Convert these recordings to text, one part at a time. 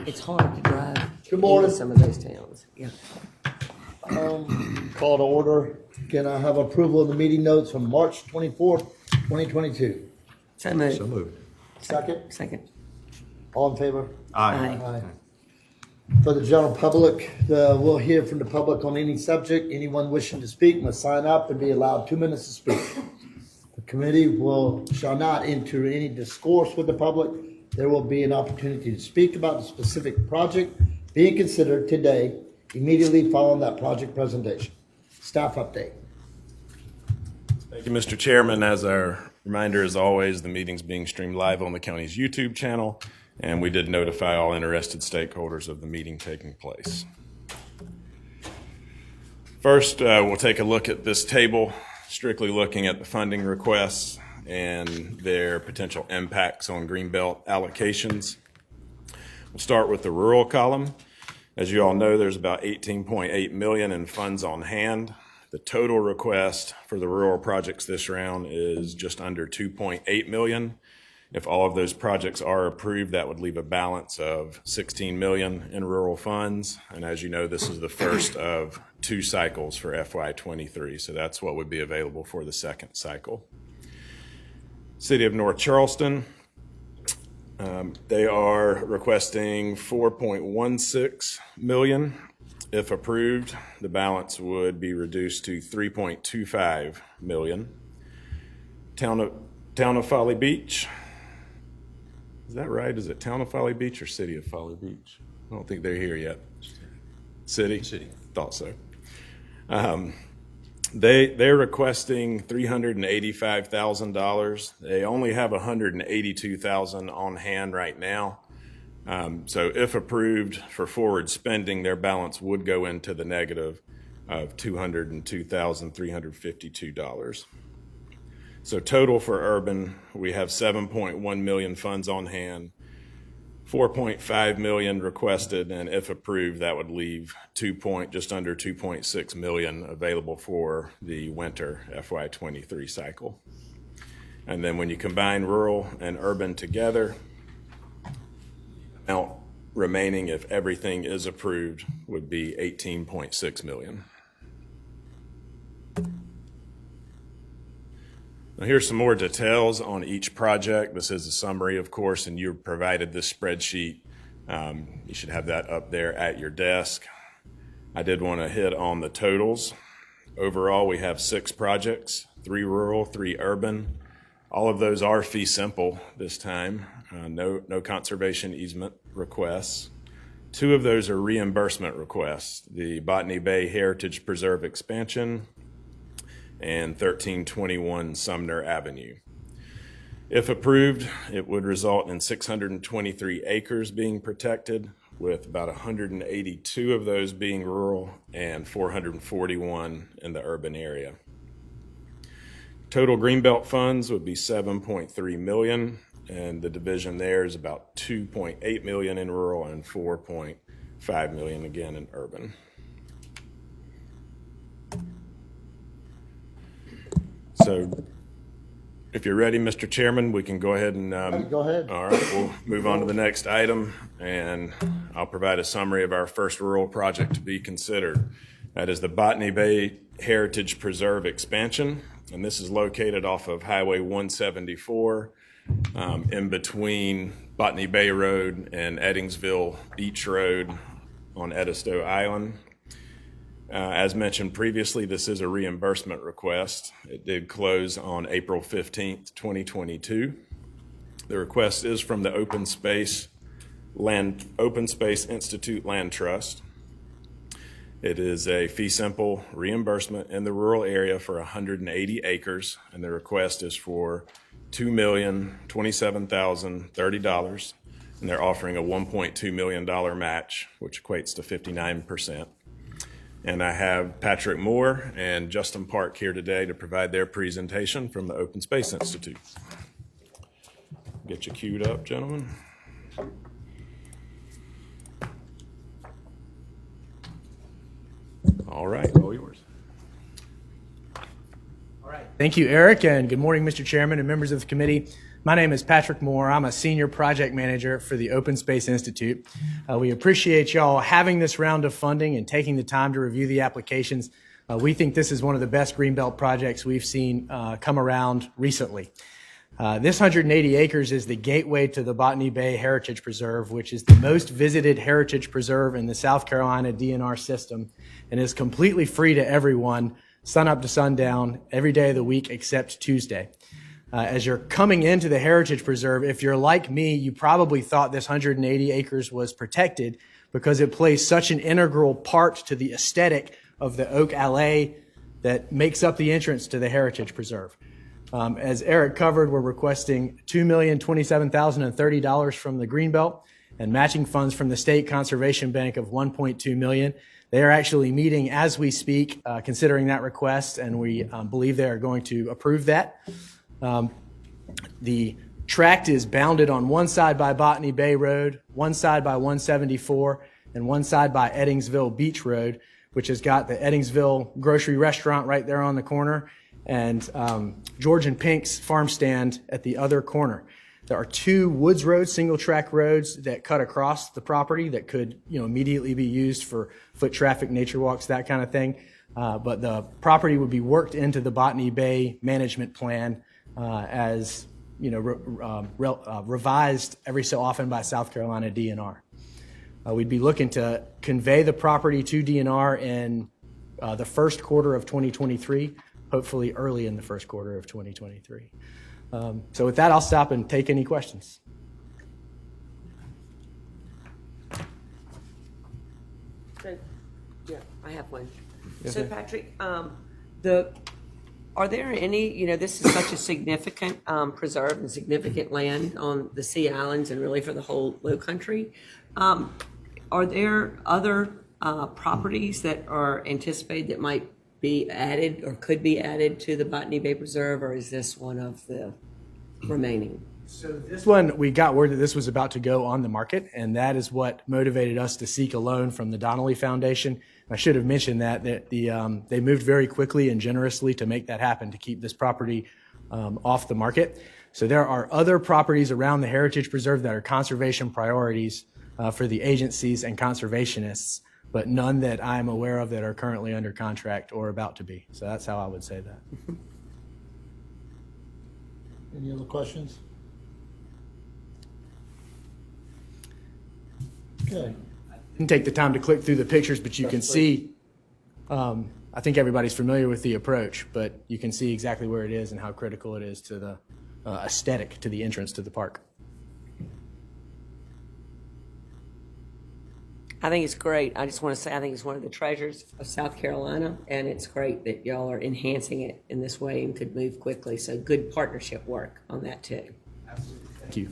It's hard to drive Good morning. into some of those towns. Yeah. Call to order. Can I have approval of the meeting notes from March 24th, 2022? So moved. So moved. Second. Second. All in favor? Aye. Aye. For the general public, we'll hear from the public on any subject. Anyone wishing to speak must sign up and be allowed 2 minutes to speak. The committee shall not enter any discourse with the public. There will be an opportunity to speak about the specific project being considered today, immediately following that project presentation. Staff update. Thank you, Mr. Chairman. As our reminder, as always, the meeting's being streamed live on the county's YouTube channel, and we did notify all interested stakeholders of the meeting taking place. First, we'll take a look at this table, strictly looking at the funding requests and their potential impacts on Greenbelt allocations. We'll start with the rural column. As you all know, there's about $18.8 million in funds on hand. The total request for the rural projects this round is just under $2.8 million. If all of those projects are approved, that would leave a balance of $16 million in rural funds. And as you know, this is the first of 2 cycles for FY23, so that's what would be available for the second cycle. City of North Charleston, they are requesting $4.16 million. If approved, the balance would be reduced to $3.25 million. Town of Folly Beach, is that right? Is it Town of Folly Beach or City of Folly Beach? I don't think they're here yet. City? City. Thought so. They're requesting $385,000. They only have $182,000 on hand right now. So if approved for forward spending, their balance would go into the negative of $202,352. So total for urban, we have $7.1 million funds on hand, $4.5 million requested, and if approved, that would leave just under $2.6 million available for the winter FY23 cycle. And then when you combine rural and urban together, amount remaining, if everything is approved, would be $18.6 million. Now here's some more details on each project. This is a summary, of course, and you're provided this spreadsheet. You should have that up there at your desk. I did want to hit on the totals. Overall, we have 6 projects, 3 rural, 3 urban. All of those are fee simple this time. No conservation easement requests. 2 of those are reimbursement requests, the Botany Bay Heritage Preserve expansion and 1321 Sumner Avenue. If approved, it would result in 623 acres being protected, with about 182 of those being rural and 441 in the urban area. Total Greenbelt funds would be $7.3 million, and the division there is about $2.8 million in rural and $4.5 million again in urban. So if you're ready, Mr. Chairman, we can go ahead and Go ahead. all right, we'll move on to the next item, and I'll provide a summary of our first rural project to be considered. That is the Botany Bay Heritage Preserve expansion, and this is located off of Highway 174 in between Botany Bay Road and Eddingsville Beach Road on Edisto Island. As mentioned previously, this is a reimbursement request. It did close on April 15th, 2022. The request is from the Open Space Institute Land Trust. It is a fee simple reimbursement in the rural area for 180 acres, and the request is for $2,027,030, and they're offering a $1.2 million match, which equates to 59%. And I have Patrick Moore and Justin Park here today to provide their presentation from the Open Space Institute. Get you queued up, gentlemen. All right, all yours. All right. Thank you, Eric, and good morning, Mr. Chairman and members of the committee. My name is Patrick Moore. I'm a senior project manager for the Open Space Institute. We appreciate y'all having this round of funding and taking the time to review the applications. We think this is one of the best Greenbelt projects we've seen come around recently. This 180 acres is the gateway to the Botany Bay Heritage Preserve, which is the most visited heritage preserve in the South Carolina DNR system and is completely free to everyone, sun up to sundown, every day of the week except Tuesday. As you're coming into the Heritage Preserve, if you're like me, you probably thought this 180 acres was protected because it plays such an integral part to the aesthetic of the oak allée that makes up the entrance to the Heritage Preserve. As Eric covered, we're requesting $2,027,030 from the Greenbelt and matching funds from the State Conservation Bank of $1.2 million. They are actually meeting as we speak, considering that request, and we believe they are going to approve that. The tract is bounded on one side by Botany Bay Road, one side by 174, and one side by Eddingsville Beach Road, which has got the Eddingsville grocery restaurant right there on the corner, and George and Pink's farm stand at the other corner. There are two woods roads, single track roads that cut across the property that could, immediately be used for foot traffic, nature walks, that kind of thing. But the property would be worked into the Botany Bay management plan as revised every so often by South Carolina DNR. We'd be looking to convey the property to DNR in the first quarter of 2023, hopefully early in the first quarter of 2023. So with that, I'll stop and take any questions. So, yeah, I have one. Yes, So ma'am. Patrick, are there any, this is such a significant preserve and significant land on the Sea Islands and really for the whole Low Country. Are there other properties that are anticipated that might be added or could be added to the Botany Bay Preserve, or is this one of the remaining? So this one, we got word that this was about to go on the market, and that is what motivated us to seek a loan from the Donnelly Foundation. I should have mentioned that they moved very quickly and generously to make that happen, to keep this property off the market. So there are other properties around the Heritage Preserve that are conservation priorities for the agencies and conservationists, but none that I'm aware of that are currently under contract or about to be. So that's how I would say that. Any other questions? Okay. Didn't take the time to click through the pictures, but you can see, I think everybody's familiar with the approach, but you can see exactly where it is and how critical it is to the aesthetic, to the entrance to the park. I think it's great. I just want to say I think it's one of the treasures of South Carolina, and it's great that y'all are enhancing it in this way and could move quickly. So good partnership work on that too. Thank you.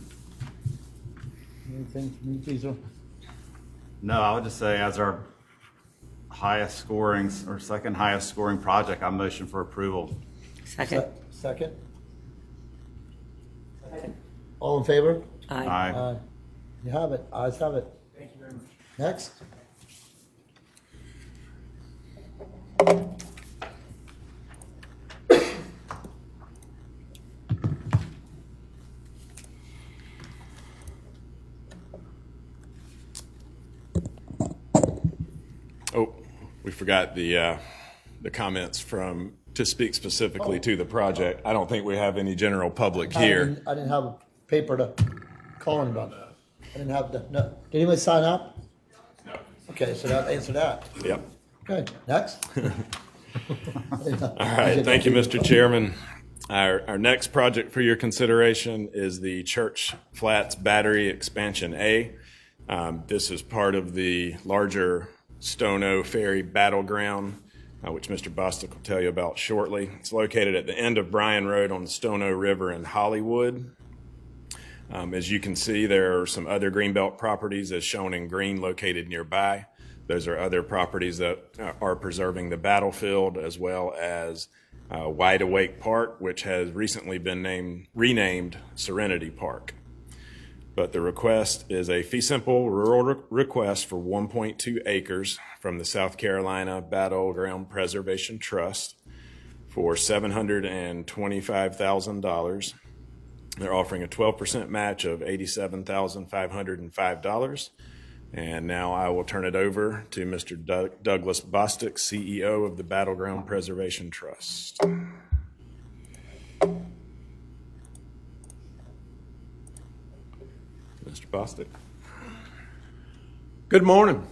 Anything from you, Cesar? No, I would just say as our highest scoring or second highest scoring project, I motion for approval. Second. Second? All in favor? Aye. Aye. You have it. Ayes have it. Thank you very much. Next. Oh, we forgot the comments to speak specifically to the project. I don't think we have any general public here. I didn't have a paper to call anybody. I didn't have the, no. Did anyone sign up? No. Okay, so that answered that. Yep. Okay, next. All right, thank you, Mr. Chairman. Our next project for your consideration is the Church Flats Battery Expansion A. This is part of the larger Stono Ferry Battleground, which Mr. Bostick will tell you about shortly. It's located at the end of Bryan Road on the Stono River in Hollywood. As you can see, there are some other Greenbelt properties as shown in green located nearby. Those are other properties that are preserving the battlefield, as well as Wide Awake Park, which has recently been renamed Serenity Park. But the request is a fee simple rural request for 1.2 acres from the South Carolina Battleground Preservation Trust for $725,000. They're offering a 12% match of $87,505. And now I will turn it over to Mr. Douglas Bostic, CEO of the Battleground Preservation Trust. Mr. Bostic. Good morning.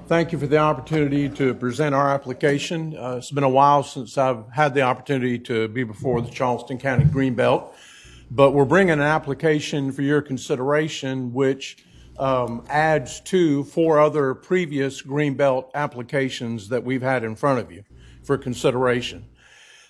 Thank you for the opportunity to present our application. It's been a while since I've had the opportunity to be before the Charleston County Greenbelt, but we're bringing an application for your consideration which adds to 4 other previous Greenbelt applications that we've had in front of you for consideration.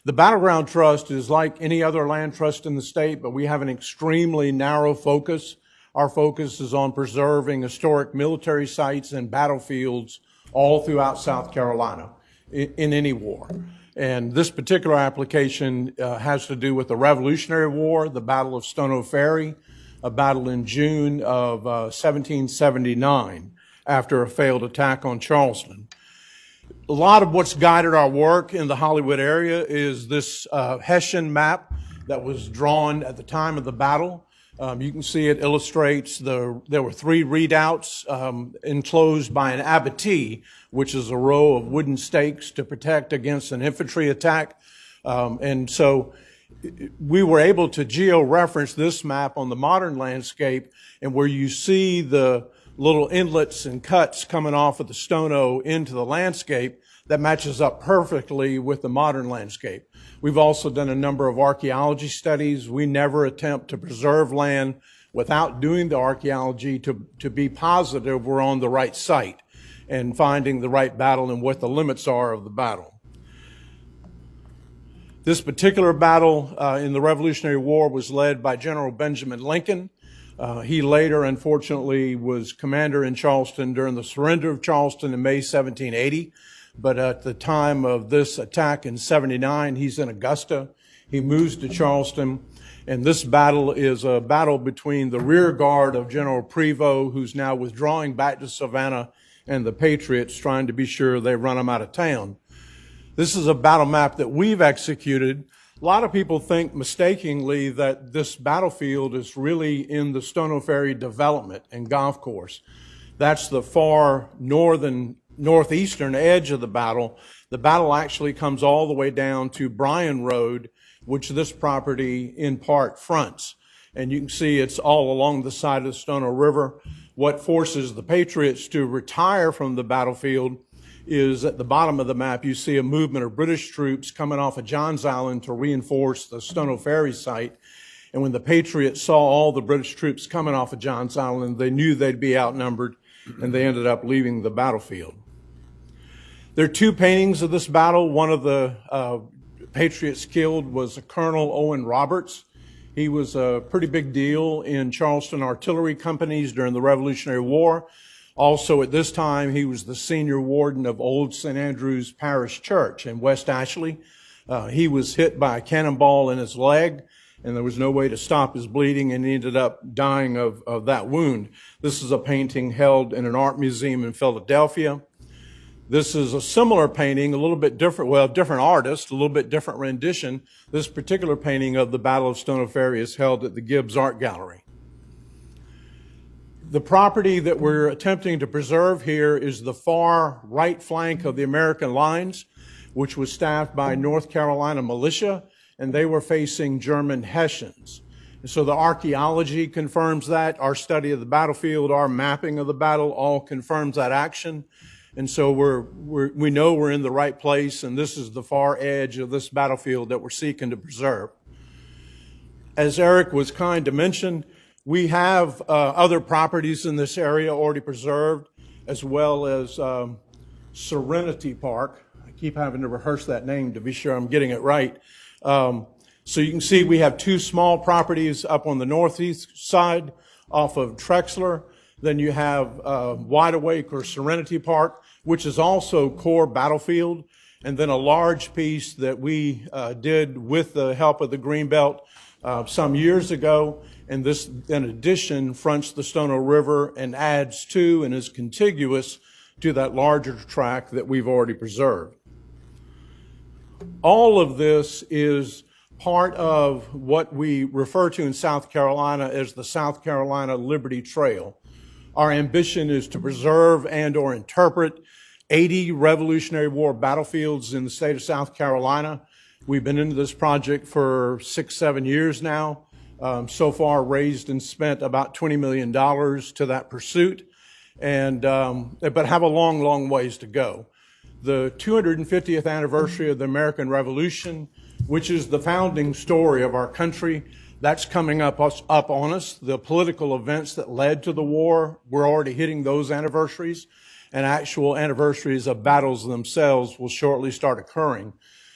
The Battleground Trust is like any other land trust in the state, but we have an extremely narrow focus. Our focus is on preserving historic military sites and battlefields all throughout South Carolina in any war. And this particular application has to do with the Revolutionary War, the Battle of Stono Ferry, a battle in June of 1779 after a failed attack on Charleston. A lot of what's guided our work in the Hollywood area is this Hessian map that was drawn at the time of the battle. You can see it illustrates there were 3 redoubts enclosed by an abattis, which is a row of wooden stakes to protect against an infantry attack. And so we were able to geo-reference this map on the modern landscape, and where you see the little inlets and cuts coming off of the Stono into the landscape, that matches up perfectly with the modern landscape. We've also done a number of archaeology studies. We never attempt to preserve land without doing the archaeology to be positive we're on the right site and finding the right battle and what the limits are of the battle. This particular battle in the Revolutionary War was led by General Benjamin Lincoln. He later, unfortunately, was commander in Charleston during the surrender of Charleston in May 1780. But at the time of this attack in 79, he's in Augusta. He moves to Charleston. And this battle is a battle between the rear guard of General Prevost, who's now withdrawing back to Savannah, and the Patriots trying to be sure they run him out of town. This is a battle map that we've executed. A lot of people think mistakenly that this battlefield is really in the Stono Ferry development and golf course. That's the far northeastern edge of the battle. The battle actually comes all the way down to Bryan Road, which this property in part fronts. And you can see it's all along the side of the Stono River. What forces the Patriots to retire from the battlefield is at the bottom of the map, you see a movement of British troops coming off of Johns Island to reinforce the Stono Ferry site. And when the Patriots saw all the British troops coming off of Johns Island, they knew they'd be outnumbered, and they ended up leaving the battlefield. There are 2 paintings of this battle. One of the Patriots killed was Colonel Owen Roberts. He was a pretty big deal in Charleston artillery companies during the Revolutionary War. Also at this time, he was the senior warden of Old St. Andrew's Parish Church in West Ashley. He was hit by a cannonball in his leg, and there was no way to stop his bleeding, and he ended up dying of that wound. This is a painting held in an art museum in Philadelphia. This is a similar painting, a little bit different, well, different artist, a little bit different rendition. This particular painting of the Battle of Stono Ferry is held at the Gibbs Art Gallery. The property that we're attempting to preserve here is the far right flank of the American lines, which was staffed by North Carolina militia, and they were facing German Hessians. And so the archaeology confirms that. Our study of the battlefield, our mapping of the battle all confirms that action. And so we know we're in the right place, and this is the far edge of this battlefield that we're seeking to preserve. As Eric was kind to mention, we have other properties in this area already preserved, as well as Serenity Park. I keep having to rehearse that name to be sure I'm getting it right. So you can see we have 2 small properties up on the northeast side off of Trexler. Then you have Wide Awake or Serenity Park, which is also core battlefield. And then a large piece that we did with the help of the Greenbelt some years ago. And this, in addition, fronts the Stono River and adds to and is contiguous to that larger tract that we've already preserved. All of this is part of what we refer to in South Carolina as the South Carolina Liberty Trail. Our ambition is to preserve and or interpret 80 Revolutionary War battlefields in the state of South Carolina. We've been into this project for 6-7 years now. So far raised and spent about $20 million to that pursuit, but have a long ways to go. The 250th anniversary of the American Revolution, which is the founding story of our country, that's coming up on us. The political events that led to the war, we're already hitting those anniversaries, and actual anniversaries of battles themselves will shortly start occurring.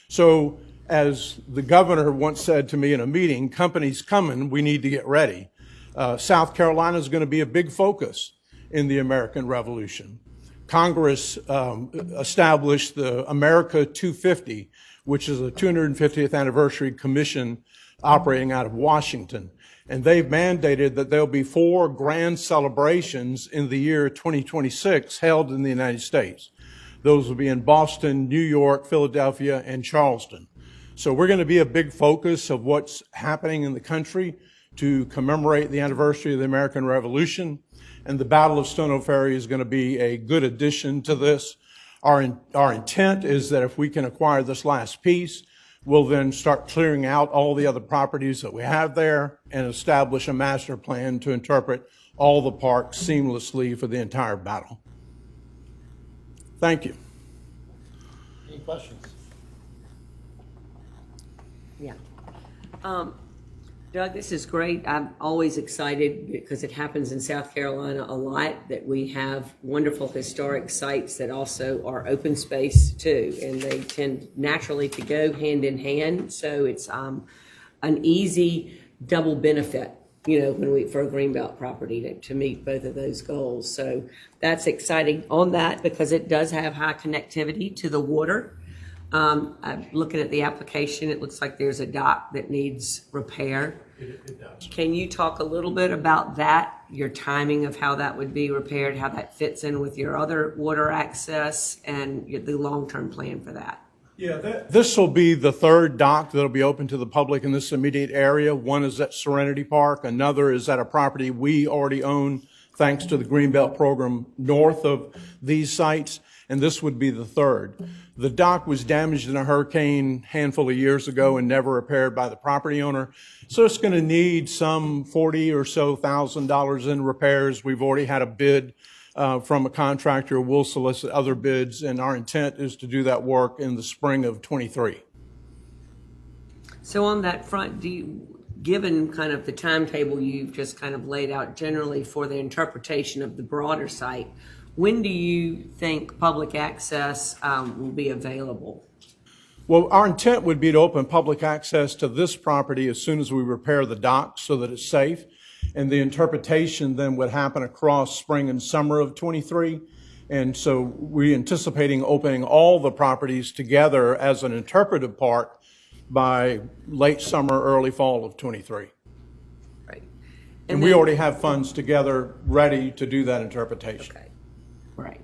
So, as the governor once said to me in a meeting, company's coming, we need to get ready. South Carolina is going to be a big focus in the American Revolution. Congress established the America 250, which is a 250th anniversary commission operating out of Washington. And they've mandated that there'll be 4 grand celebrations in the year 2026 held in the United States. Those will be in Boston, New York, Philadelphia, and Charleston. So we're going to be a big focus of what's happening in the country to commemorate the anniversary of the American Revolution. And the Battle of Stono Ferry is going to be a good addition to this. Our intent is that if we can acquire this last piece, we'll then start clearing out all the other properties that we have there and establish a master plan to interpret all the parks seamlessly for the entire battle. Thank you. Any questions? Yeah. Doug, this is great. I'm always excited because it happens in South Carolina a lot that we have wonderful historic sites that also are open space too, and they tend naturally to go hand in hand. So it's an easy double benefit, for a Greenbelt property to meet both of those goals. So that's exciting on that because it does have high connectivity to the water. I'm looking at the application. It looks like there's a dock that needs repair. It does. Can you talk a little bit about that, your timing of how that would be repaired, how that fits in with your other water access, and the long-term plan for that? Yeah, this will be the 3rd dock that'll be open to the public in this immediate area. One is at Serenity Park. Another is at a property we already own, thanks to the Greenbelt program north of these sites. And this would be the 3rd. The dock was damaged in a hurricane a handful of years ago and never repaired by the property owner. So it's going to need some $40,000 or so in repairs. We've already had a bid from a contractor. We'll solicit other bids, and our intent is to do that work in the spring of 23. So on that front, given kind of the timetable you've just kind of laid out generally for the interpretation of the broader site, when do you think public access will be available? Well, our intent would be to open public access to this property as soon as we repair the dock so that it's safe. And the interpretation then would happen across spring and summer of 23. And so we're anticipating opening all the properties together as an interpretive park by late summer, early fall of 23. Right. And we already have funds together ready to do that interpretation. Okay. Right.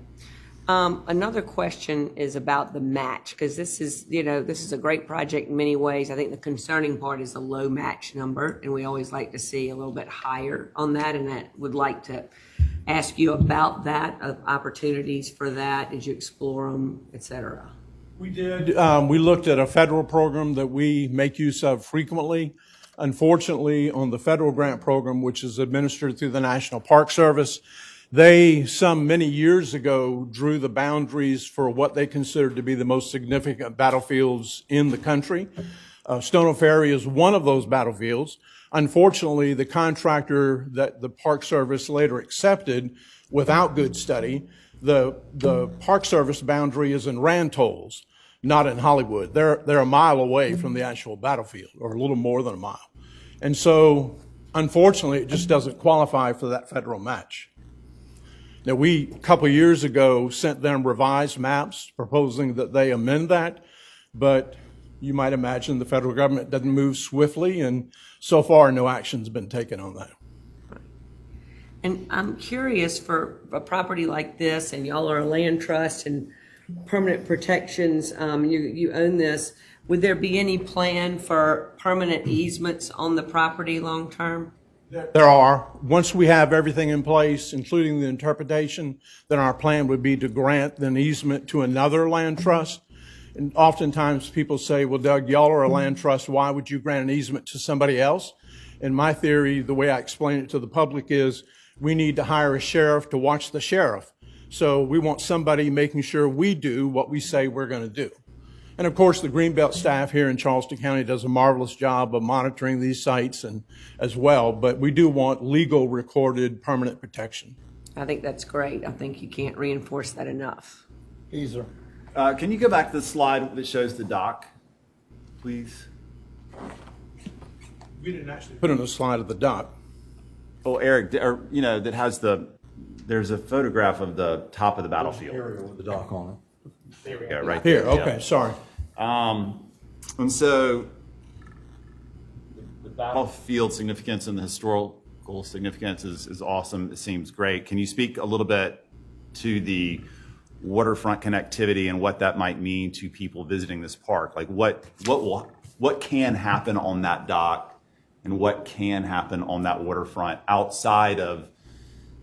Another question is about the match, because this is a great project in many ways. I think the concerning part is the low match number, and we always like to see a little bit higher on that, and I would like to ask you about that, opportunities for that as you explore them, et cetera. We did. We looked at a federal program that we make use of frequently. Unfortunately, on the federal grant program, which is administered through the National Park Service, they, many years ago, drew the boundaries for what they considered to be the most significant battlefields in the country. Stono Ferry is one of those battlefields. Unfortunately, the contractor that the Park Service later accepted without good study, the Park Service boundary is in Rantolls, not in Hollywood. They're a mile away from the actual battlefield, or a little more than a mile. And so, unfortunately, it just doesn't qualify for that federal match. Now, we, a couple of years ago, sent them revised maps proposing that they amend that, but you might imagine the federal government doesn't move swiftly, and so far no action's been taken on that. And I'm curious, for a property like this, and y'all are a land trust and permanent protections, you own this, Would there be any plan for permanent easements on the property long-term? There are. Once we have everything in place, including the interpretation, then our plan would be to grant an easement to another land trust. And oftentimes people say, well, Doug, y'all are a land trust. Why would you grant an easement to somebody else? And my theory, the way I explain it to the public, is we need to hire a sheriff to watch the sheriff. So we want somebody making sure we do what we say we're going to do. And of course, the Greenbelt staff here in Charleston County does a marvelous job of monitoring these sites and as well, but we do want legal recorded permanent protection. I think that's great. I think you can't reinforce that enough. Easer. Can you go back to the slide that shows the dock, please? We didn't actually put in a slide of the dock. Oh, Eric, that has there's a photograph of the top of the battlefield. Area with the dock on it. There we go, right Here, there. okay, yeah. sorry. And so the battlefield significance and the historical significance is awesome. It seems great. Can you speak a little bit to the waterfront connectivity and what that might mean to people visiting this park? Like what can happen on that dock and what can happen on that waterfront outside of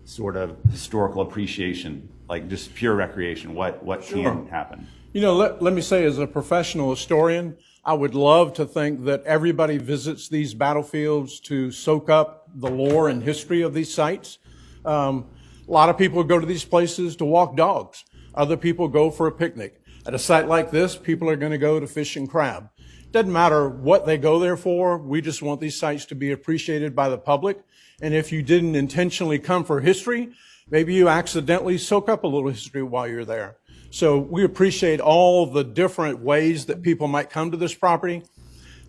sort of historical appreciation, like just pure recreation? What can happen? You know, let me say, as a professional historian, I would love to think that everybody visits these battlefields to soak up the lore and history of these sites. A lot of people go to these places to walk dogs. Other people go for a picnic. At a site like this, people are going to go to fish and crab. Doesn't matter what they go there for. We just want these sites to be appreciated by the public. And if you didn't intentionally come for history, maybe you accidentally soak up a little history while you're there. So we appreciate all the different ways that people might come to this property.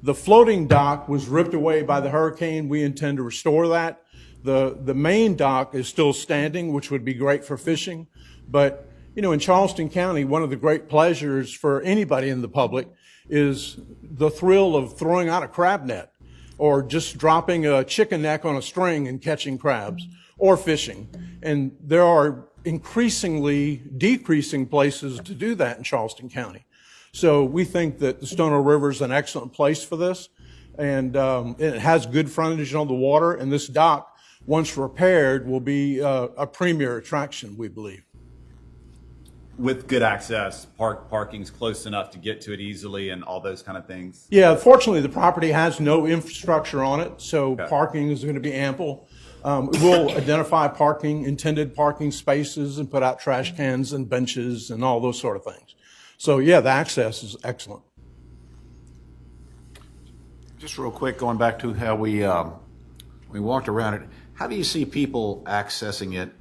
The floating dock was ripped away by the hurricane. We intend to restore that. The main dock is still standing, which would be great for fishing. But, you know, in Charleston County, one of the great pleasures for anybody in the public is the thrill of throwing out a crab net or just dropping a chicken neck on a string and catching crabs or fishing. And there are increasingly decreasing places to do that in Charleston County. So we think that the Stono River is an excellent place for this. And it has good frontage on the water. And this dock, once repaired, will be a premier attraction, we believe. With good access, parking's close enough to get to it easily and all those kind of things? Yeah, fortunately, the property has no infrastructure on it, so Okay. parking is going to be ample. We'll identify intended parking spaces and put out trash cans and benches and all those sort of things. So yeah, the access is excellent. Just real quick, going back to how we walked around it, how do you see people accessing it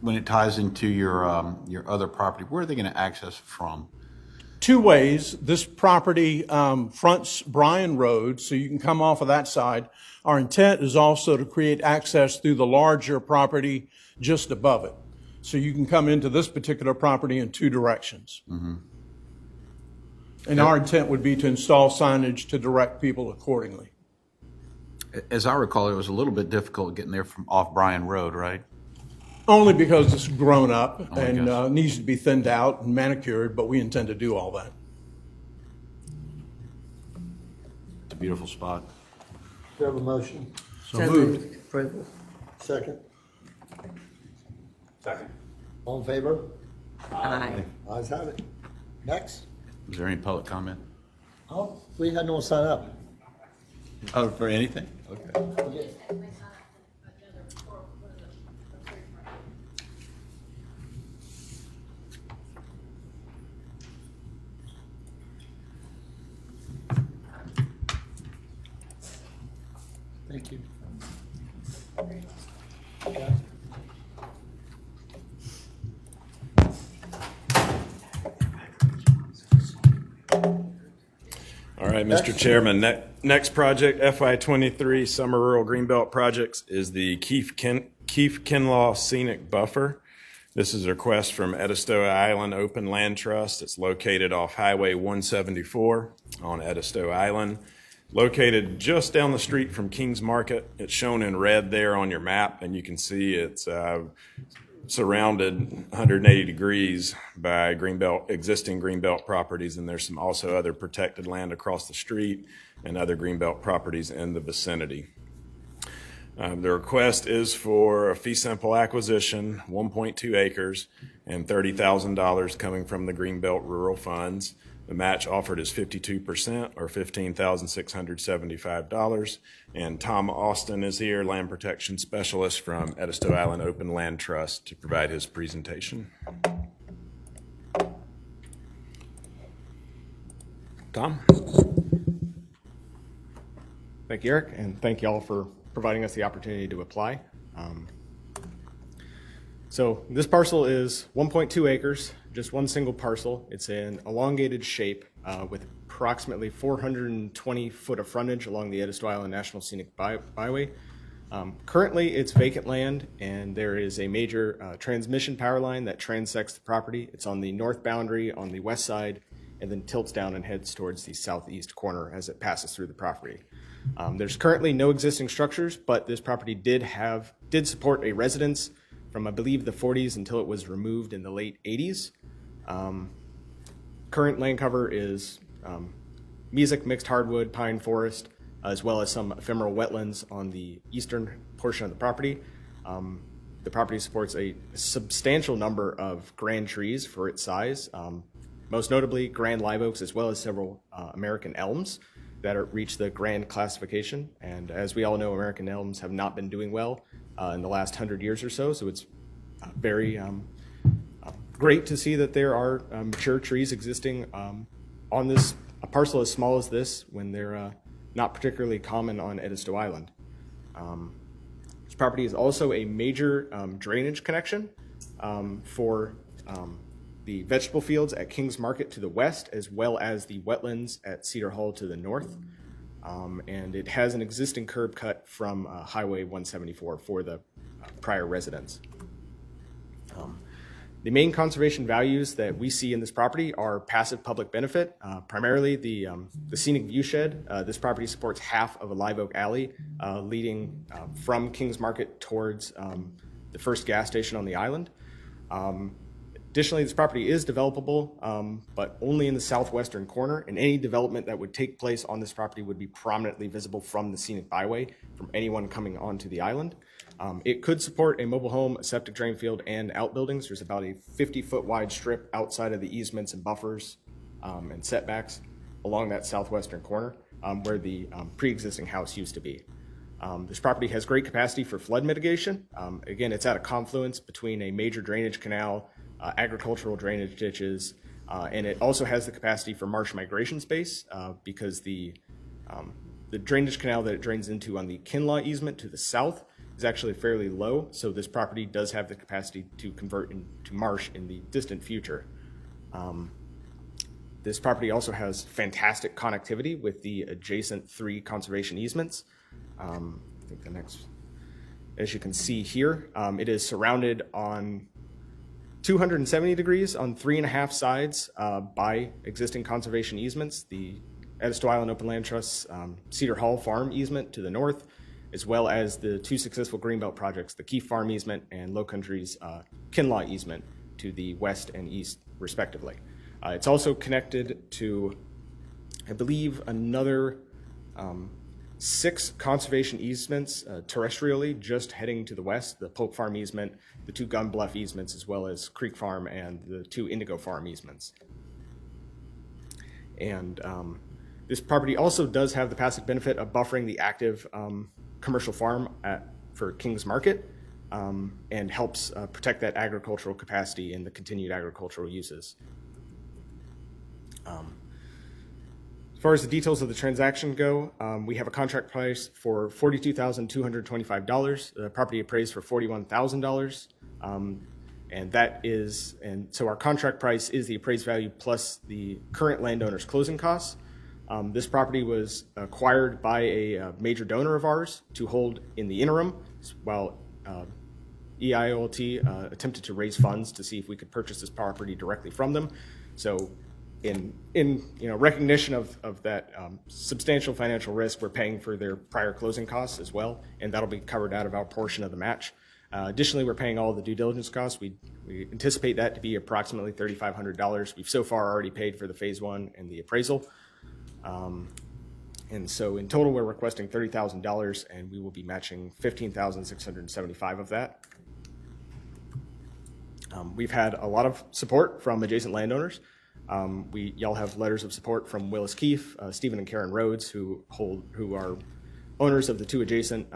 when it ties into your other property? Where are they going to access from? Two ways. This property fronts Bryan Road, so you can come off of that side. Our intent is also to create access through the larger property just above it. So you can come into this particular property in two directions. Mm-hmm. And our intent would be to install signage to direct people accordingly. As I recall, it was a little bit difficult getting there from off Bryan Road, right? Only because it's grown up I and guess. needs to be thinned out and manicured, but we intend to do all that. It's a beautiful spot. Do you have a motion? So moved. Approval. Second? Second. All in favor? Aye. Ayes have it. Next? Is there any public comment? Oh, we had no one sign up. Oh, for anything? Okay. Thank you. All right, Mr. Chairman, next project, FY23 Summer Rural Greenbelt Projects, is the Keefe Kinlaw Scenic Buffer. This is a request from Edistow Island Open Land Trust. It's located off Highway 174 on Edistow Island, located just down the street from Kings Market. It's shown in red there on your map, and you can see it's surrounded 180 degrees by existing Greenbelt properties, and there's some also other protected land across the street and other Greenbelt properties in the vicinity. The request is for a fee simple acquisition, 1.2 acres, and $30,000 coming from the Greenbelt Rural Funds. The match offered is 52%, or $15,675. And Tom Austin is here, Land Protection Specialist from Edisto Island Open Land Trust, to provide his presentation. Tom? Thank you, Eric, and thank you all for providing us the opportunity to apply. So this parcel is 1.2 acres, just one single parcel. It's an elongated shape with approximately 420 foot of frontage along the Edisto Island National Scenic Byway. Currently, it's vacant land, and there is a major transmission power line that transects the property. It's on the north boundary on the west side, and then tilts down and heads towards the southeast corner as it passes through the property. There's currently no existing structures, but this property did support a residence from, I believe, the 40s until it was removed in the late 80s. Current land cover is mesic, mixed hardwood, pine forest, as well as some ephemeral wetlands on the eastern portion of the property. The property supports a substantial number of grand trees for its size, most notably grand live oaks, as well as several American elms that reach the grand classification. And as we all know, American elms have not been doing well in the last 100 years or so. So it's very great to see that there are mature trees existing on this a parcel as small as this, when they're not particularly common on Edisto Island. This property is also a major drainage connection for the vegetable fields at Kings Market to the west, as well as the wetlands at Cedar Hall to the north. And it has an existing curb cut from Highway 174 for the prior residents. The main conservation values that we see in this property are passive public benefit, primarily the scenic view shed. This property supports half of a live oak alley leading from Kings Market towards the first gas station on the island. Additionally, this property is developable, but only in the southwestern corner, and any development that would take place on this property would be prominently visible from the scenic byway from anyone coming onto the island. It could support a mobile home, a septic drain field, and outbuildings. There's about a 50-foot wide strip outside of the easements and buffers and setbacks along that southwestern corner where the pre-existing house used to be. This property has great capacity for flood mitigation. Again, it's at a confluence between a major drainage canal, agricultural drainage ditches, and it also has the capacity for marsh migration space because the drainage canal that it drains into on the Kinlaw easement to the south is actually fairly low, so this property does have the capacity to convert into marsh in the distant future. This property also has fantastic connectivity with the adjacent 3 conservation easements. I think the next, as you can see here, it is surrounded on 270 degrees on 3.5 sides by existing conservation easements. The Edisto Island Open Land Trust's Cedar Hall Farm easement to the north, as well as the 2 successful Greenbelt projects, the Keefe Farm easement and Low Country's Kinlaw easement to the west and east, respectively. It's also connected to, I believe, another 6 conservation easements terrestrially just heading to the west, the Polk Farm easement, the 2 Gun Bluff easements, as well as Creek Farm and the 2 Indigo Farm easements. And this property also does have the passive benefit of buffering the active commercial farm for Kings Market and helps protect that agricultural capacity and the continued agricultural uses. As far as the details of the transaction go, we have a contract price for $42,225. The property appraised for $41,000. And so our contract price is the appraised value plus the current landowner's closing costs. This property was acquired by a major donor of ours to hold in the interim while EIOLT attempted to raise funds to see if we could purchase this property directly from them. So in recognition of that substantial financial risk, we're paying for their prior closing costs as well, and that'll be covered out of our portion of the match. Additionally, we're paying all the due diligence costs. We anticipate that to be approximately $3,500. We've so far already paid for the phase 1 and the appraisal. And so in total, we're requesting $30,000, and we will be matching $15,675 of that. We've had a lot of support from adjacent landowners. Y'all have letters of support from Willis Keefe, Stephen and Karen Rhodes, who are owners of the 2 adjacent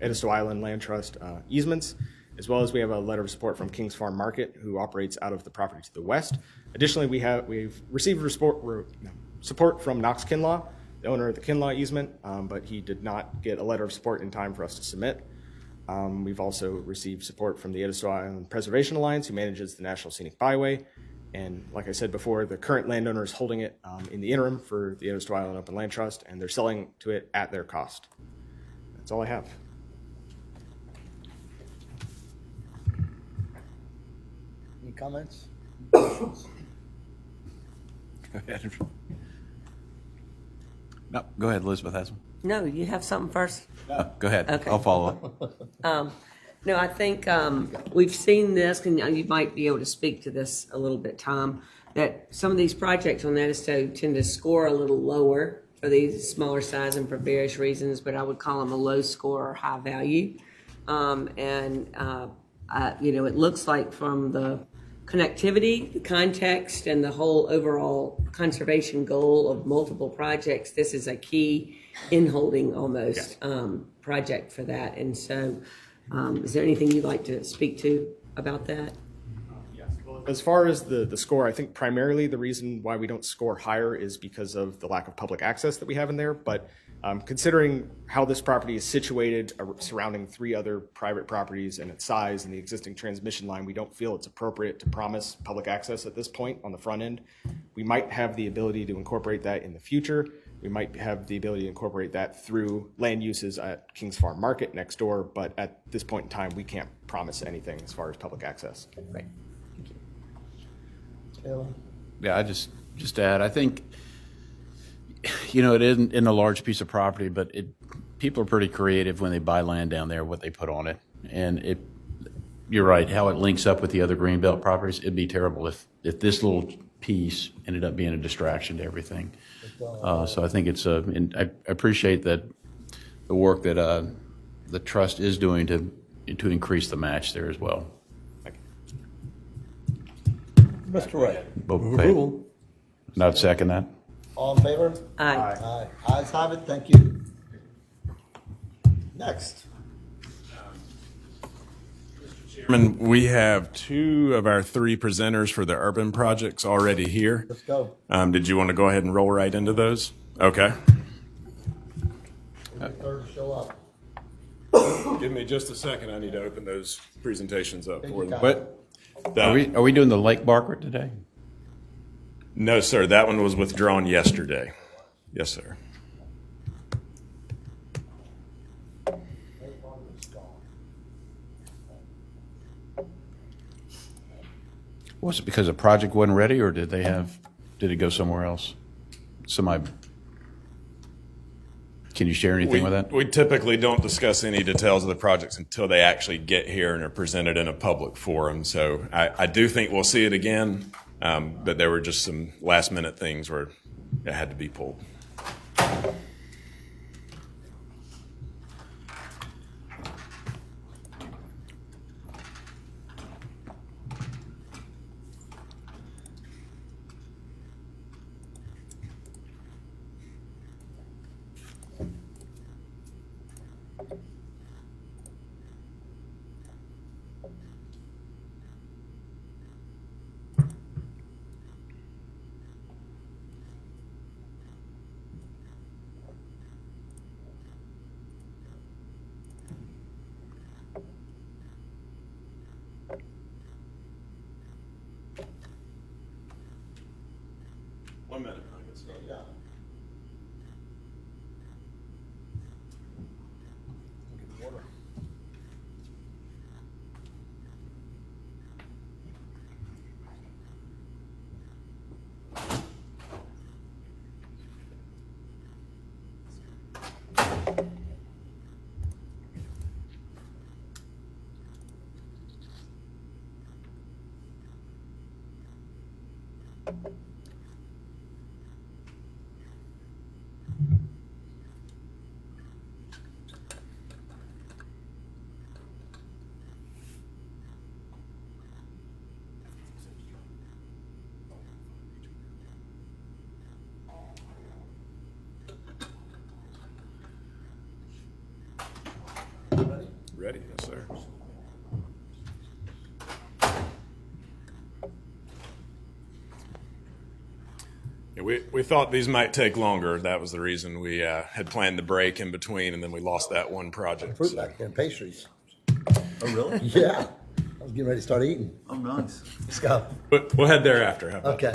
Edisto Island Land Trust easements, as well as we have a letter of support from Kings Farm Market, who operates out of the property to the west. Additionally, we've received support from Knox Kinlaw, the owner of the Kinlaw easement, but he did not get a letter of support in time for us to submit. We've also received support from the Edisto Island Preservation Alliance, who manages the National Scenic Byway. And like I said before, the current landowner is holding it in the interim for the Edisto Island Open Land Trust, and they're selling to it at their cost. That's all I have. Any comments? Go ahead. No, go ahead, Elizabeth has one. No, you have something first? No, go ahead. Okay. I'll follow up. No, I think we've seen this, and you might be able to speak to this a little bit, Tom, that some of these projects on Edisto tend to score a little lower for these smaller size and for various reasons, but I would call them a low score or high value. It looks like from the connectivity, the context, and the whole overall conservation goal of multiple projects, this is a key in-holding almost project for that. And so is there anything you'd like to speak to about that? As far as the score, I think primarily the reason why we don't score higher is because of the lack of public access that we have in there. But considering how this property is situated surrounding 3 other private properties and its size and the existing transmission line, we don't feel it's appropriate to promise public access at this point on the front end. We might have the ability to incorporate that in the future. We might have the ability to incorporate that through land uses at Kings Farm Market next door, but at this point in time, we can't promise anything as far as public access. Right. Taylor? Yeah, I just to add, I think, it isn't in a large piece of property, but people are pretty creative when they buy land down there, what they put on it. And you're right, how it links up with the other Greenbelt properties, it'd be terrible if this little piece ended up being a distraction to everything. So I think and I appreciate that the work that the trust is doing to increase the match there as well. Mr. Ray? Approval. Not second that. All in favor? Aye. Aye. Ayes have it. Thank you. Next. Chairman, we have 2 of our 3 presenters for the urban projects already here. Let's go. Did you want to go ahead and roll right into those? Okay. Third show up. Give me just a second. I need to open those presentations up for them. But are we doing the Lake Barker today? No, sir. That one was withdrawn yesterday. Yes, sir. Was it because the project wasn't ready, or did it go somewhere else? Can you share anything with that? We typically don't discuss any details of the projects until they actually get here and are presented in a public forum. So I do think we'll see it again, but there were just some last minute things where it had to be pulled. Ready, yes, sir. Yeah, we thought these might take longer. That was the reason we had planned the break in between, and then we lost that one project. Fruit So- back there, pastries. Oh, really? Yeah. I was getting ready to start eating. Oh, nice. Let's go. But we'll head there after. How about Okay.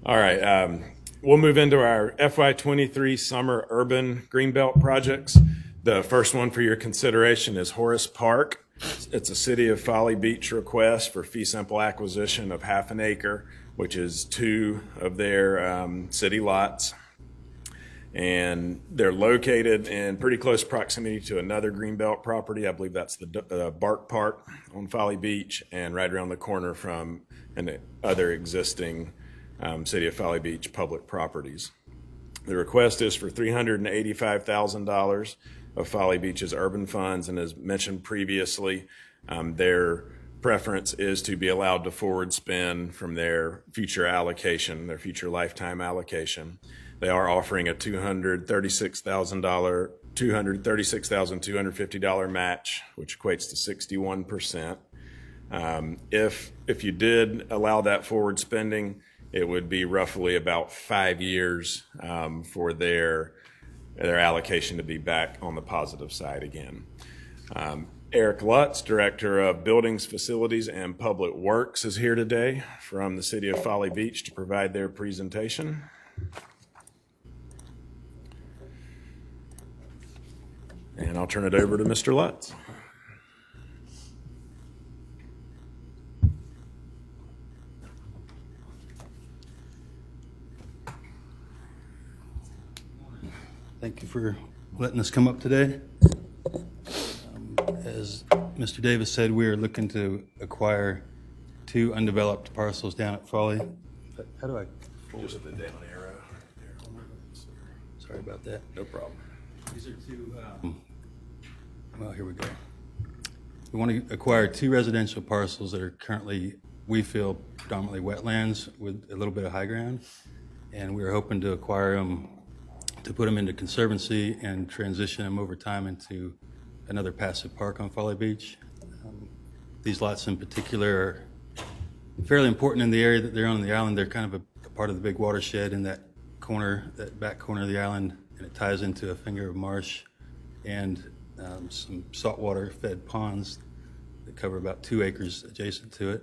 All right, we'll move into our FY23 summer urban Greenbelt projects. The first one for your consideration is Horace Park. It's a City of Folly Beach request for fee simple acquisition of half an acre, which is 2 of their city lots. And they're located in pretty close proximity to another Greenbelt property. I believe that's the Bark Park on Folly Beach, and right around the corner from other existing City of Folly Beach public properties. The request is for $385,000 of Folly Beach's urban funds, and as mentioned previously, their preference is to be allowed to forward spend from their future allocation, their future lifetime allocation. They are offering a $236,250 match, which equates to 61%. If you did allow that forward spending, it would be roughly about 5 years for their allocation to be back on the positive side again. Eric Lutz, Director of Buildings, Facilities, and Public Works, is here today from the City of Folly Beach to provide their presentation. And I'll turn it over to Mr. Lutz. Thank you for letting us come up today. As Mr. Davis said, we are looking to acquire 2 undeveloped parcels down at Folly. How do I? Just the down arrow. Sorry about that. No problem. These are 2. Well, here we go. We want to acquire 2 residential parcels that are currently, we feel, predominantly wetlands with a little bit of high ground, and we are hoping to acquire them to put them into conservancy and transition them over time into another passive park on Folly Beach. These lots in particular are fairly important in the area that they're on the island. They're kind of a part of the big watershed in that corner, that back corner of the island, and it ties into a finger of marsh and some saltwater fed ponds that cover about 2 acres adjacent to it.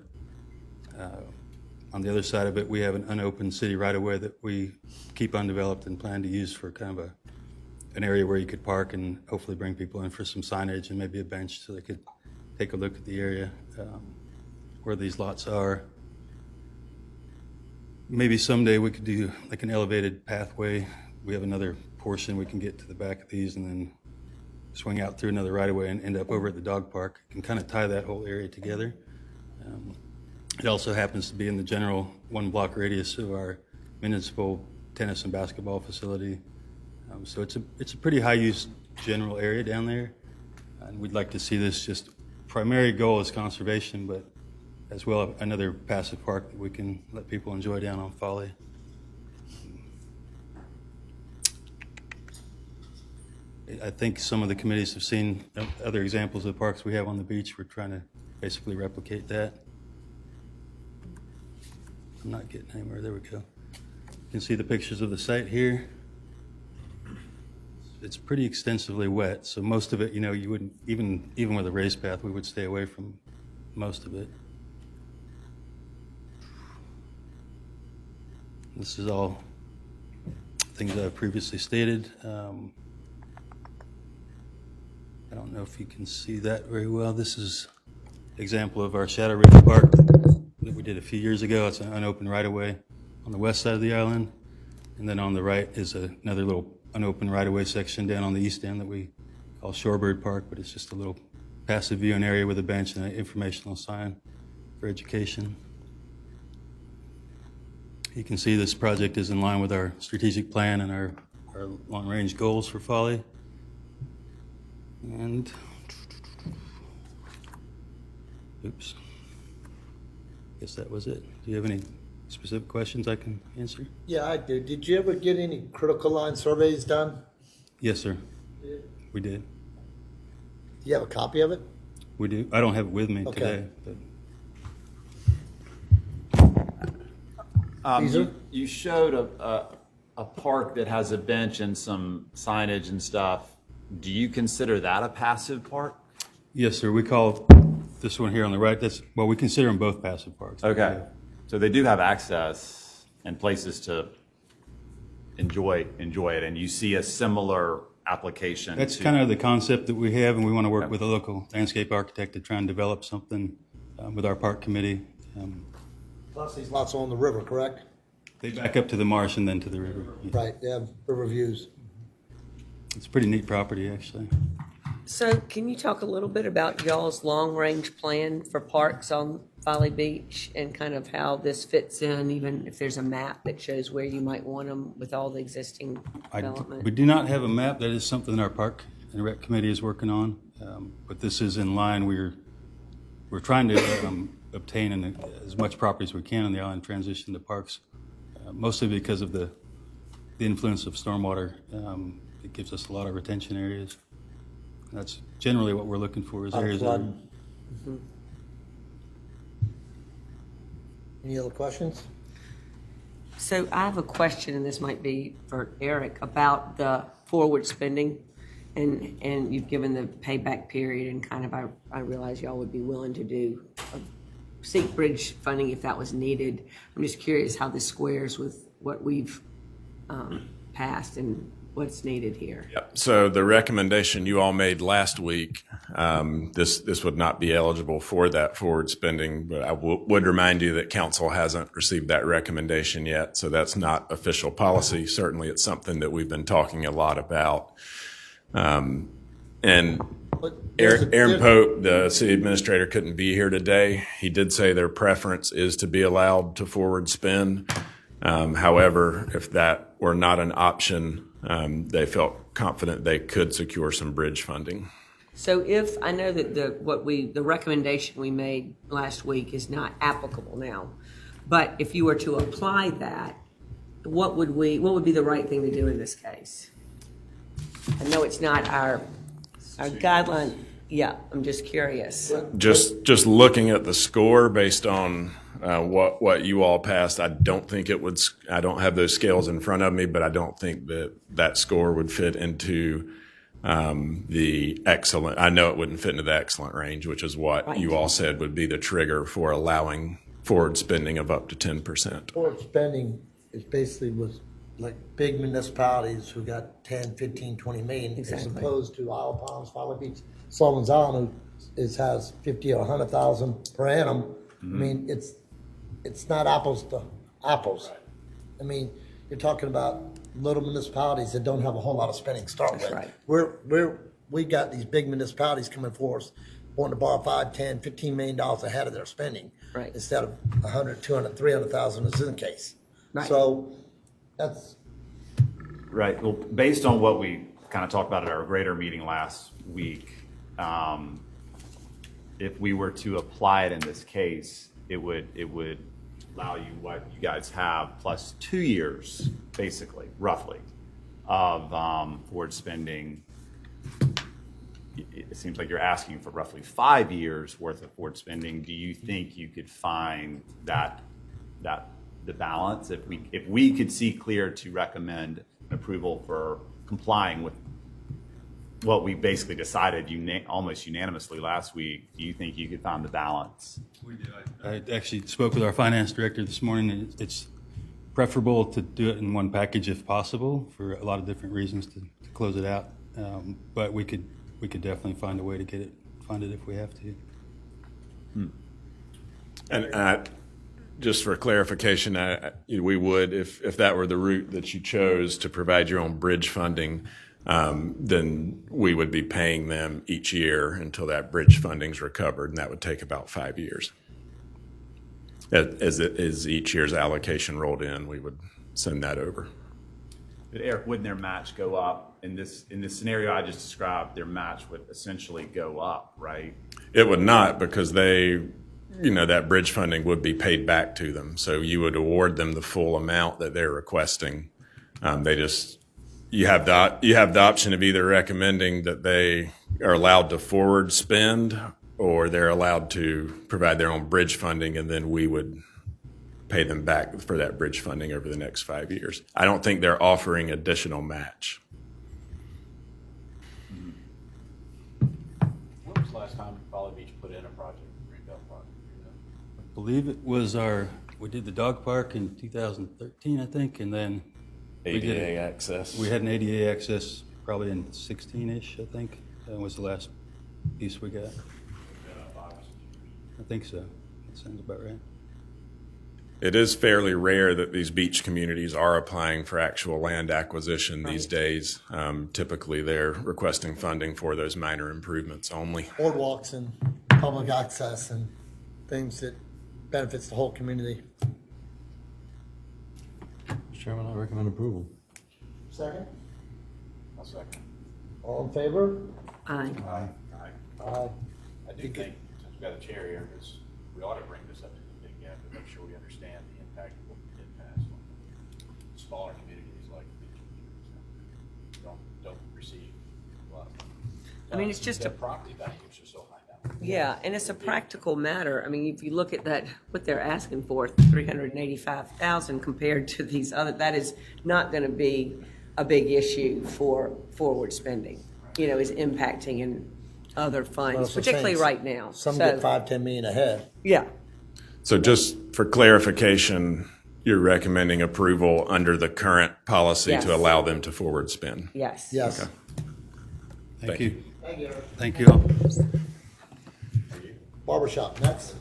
On the other side of it, we have an unopened city right-of-way that we keep undeveloped and plan to use for kind of an area where you could park and hopefully bring people in for some signage and maybe a bench so they could take a look at the area where these lots are. Maybe someday we could do like an elevated pathway. We have another portion we can get to the back of these and then swing out through another right-of-way and end up over at the dog park and kind of tie that whole area together. It also happens to be in the general 1-block radius of our municipal tennis and basketball facility. So it's a pretty high-use general area down there. And we'd like to see this just primary goal is conservation, but as well another passive park that we can let people enjoy down on Folly. I think some of the committees have seen other examples of parks we have on the beach. We're trying to basically replicate that. I'm not getting anywhere. There we go. You can see the pictures of the site here. It's pretty extensively wet, so most of it, you wouldn't, even with a raised path, we would stay away from most of it. This is all things I've previously stated. I don't know if you can see that very well. This is an example of our Shadow River Park that we did a few years ago. It's an unopened right-of-way on the west side of the island. And then on the right is another little unopened right-of-way section down on the east end that we call Shorebird Park, but it's just a little passive viewing area with a bench and an informational sign for education. You can see this project is in line with our strategic plan and our long-range goals for Folly. And, oops, guess that was it. Do you have any specific questions I can answer? Yeah, I do. Did you ever get any critical line surveys done? Yes, sir. We did. Do you have a copy of it? We do. I don't have it with me Okay. today, but Caesar? You showed a park that has a bench and some signage and stuff. Do you consider that a passive park? yes, sir. We call this one here on the right. Well, we consider them both passive parks. Okay. So they do have access and places to enjoy it, and you see a similar application. That's kind of the concept that we have, and we want to work with a local landscape architect to try and develop something with our park committee. Plus these lots on the river, correct? They back up to the marsh and then to the river. Right, they have river views. It's a pretty neat property, actually. So can you talk a little bit about y'all's long-range plan for parks on Folly Beach and kind of how this fits in, even if there's a map that shows where you might want them with all the existing development? We do not have a map. That is something our park and rec committee is working on. But this is in line. We're trying to obtain as much property as we can on the island, transition to parks, mostly because of the influence of stormwater. It gives us a lot of retention areas. That's generally what we're looking for is areas that are, Mm-hmm. Any other questions? So I have a question, and this might be for Eric, about the forward spending. And you've given the payback period, and kind of I realize y'all would be willing to seek bridge funding if that was needed. I'm just curious how this squares with what we've passed and what's needed here. Yep. So the recommendation you all made last week, this would not be eligible for that forward spending, but I would remind you that council hasn't received that recommendation yet, so that's not official policy. Certainly it's something that we've been talking a lot about. And Aaron Pope, the city administrator, couldn't be here today. He did say their preference is to be allowed to forward spend. However, if that were not an option, they felt confident they could secure some bridge funding. So if I know that the recommendation we made last week is not applicable now, but if you were to apply that, what would be the right thing to do in this case? I know it's not our guideline. Yeah, I'm just curious. Just looking at the score based on what you all passed, I don't think it would. I don't have those scales in front of me, but I don't think that score would fit into the excellent. I know it wouldn't fit into the excellent range, which is what you all said would be the trigger for allowing forward spending of up to 10%. Forward spending is basically was like big municipalities who got 10, 15, 20 million, as opposed to Isle Palms, Folly Beach, Sullivan's Island, who has 50 or 100,000 per annum. Mm-hmm. I mean, it's not apples to apples. I mean, you're talking about little municipalities that don't have a whole lot of spending to start with. Right. We got these big municipalities coming for us, wanting to borrow 5, 10, 15 million dollars ahead of their spending. Right. Instead of 100, 200, 300,000 as is the case. Right. So that's Right. Well, based on what we kind of talked about at our greater meeting last week, if we were to apply it in this case, it would allow you what you guys have plus 2 years, basically, roughly, of forward spending. It seems like you're asking for roughly 5 years worth of forward spending. Do you think you could find that the balance if we could see clear to recommend approval for complying with what we basically decided almost unanimously last week? Do you think you could find the balance? We do. I actually spoke with our finance director this morning, and it's preferable to do it in one package if possible for a lot of different reasons to close it out. But we could definitely find a way to fund it if we have to. And just for clarification, we would, if that were the route that you chose to provide your own bridge funding, then we would be paying them each year until that bridge funding's recovered, and that would take about 5 years. as each year's allocation rolled in, we would send that over. But Eric, wouldn't their match go up? In this scenario I just described, their match would essentially go up, right? It would not, because that bridge funding would be paid back to them. So you would award them the full amount that they're requesting. You have the option of either recommending that they are allowed to forward spend, or they're allowed to provide their own bridge funding, and then we would pay them back for that bridge funding over the next 5 years. I don't think they're offering additional match. When was the last time Folly Beach put in a project in Greenbelt Park? I believe it was we did the dog park in 2013, I think, and then we did ADA access. We had an ADA access probably in 16-ish, I think. That was the last piece we got. I think so. That sounds about right. It is fairly rare that these beach communities are applying for actual land acquisition these days. Typically, they're requesting funding for those minor improvements only. Boardwalks and public access and things that benefits the whole community. Mr. Chairman, I recommend approval. Second? I'll second. All in favor? Aye. Aye. I do think, since we've got a chair here, we ought to bring this up to the big GAB to make sure we understand the impact of what we did pass on smaller communities like the beach communities. Don't receive a lot of It's just their property values are so high now. Yeah, and it's a practical matter. I mean, if you look at that, what they're asking for, $385,000 compared to these other, that is not going to be a big issue for forward spending. Is impacting in other funds, Well, so particularly saying right now. Some So, get 5-10 million ahead. Yeah, So just for clarification, you're recommending approval under the current policy Yes. to allow them to forward spend? yes. Yes. Okay. Thank you. Thank you. Thank you all. Barbershop, next.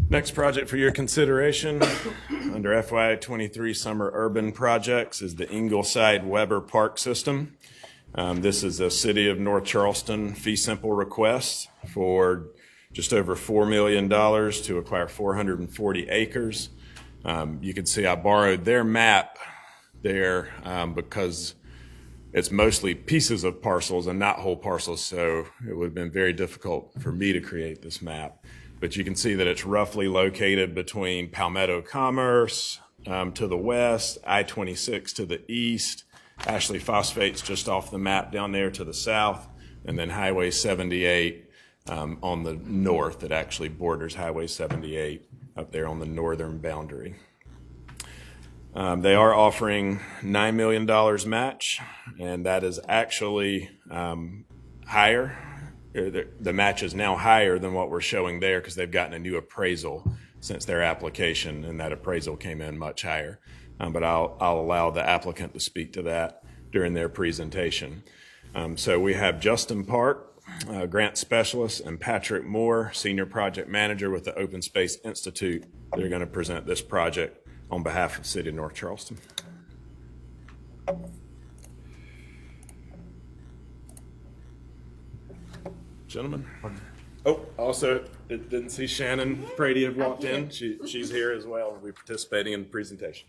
Next project for your consideration under FY23 Summer Urban Projects is the Ingleside Weber Park System. This is a City of North Charleston fee simple request for just over $4 million to acquire 440 acres. You can see I borrowed their map there because it's mostly pieces of parcels and not whole parcels, so it would have been very difficult for me to create this map. But you can see that it's roughly located between Palmetto Commerce to the west, I-26 to the east, Ashley Phosphate's just off the map down there to the south, and then Highway 78 on the north. It actually borders Highway 78 up there on the northern boundary. They are offering $9 million match, and that is actually higher. The match is now higher than what we're showing there because they've gotten a new appraisal since their application, and that appraisal came in much higher. But I'll allow the applicant to speak to that during their presentation. So we have Justin Park, grant specialist, and Patrick Moore, senior project manager with the Open Space Institute. They're going to present this project on behalf of the City of North Charleston. Gentlemen. Oh, also, didn't see Shannon Brady had walked in. She's here as well and will be participating in the presentation.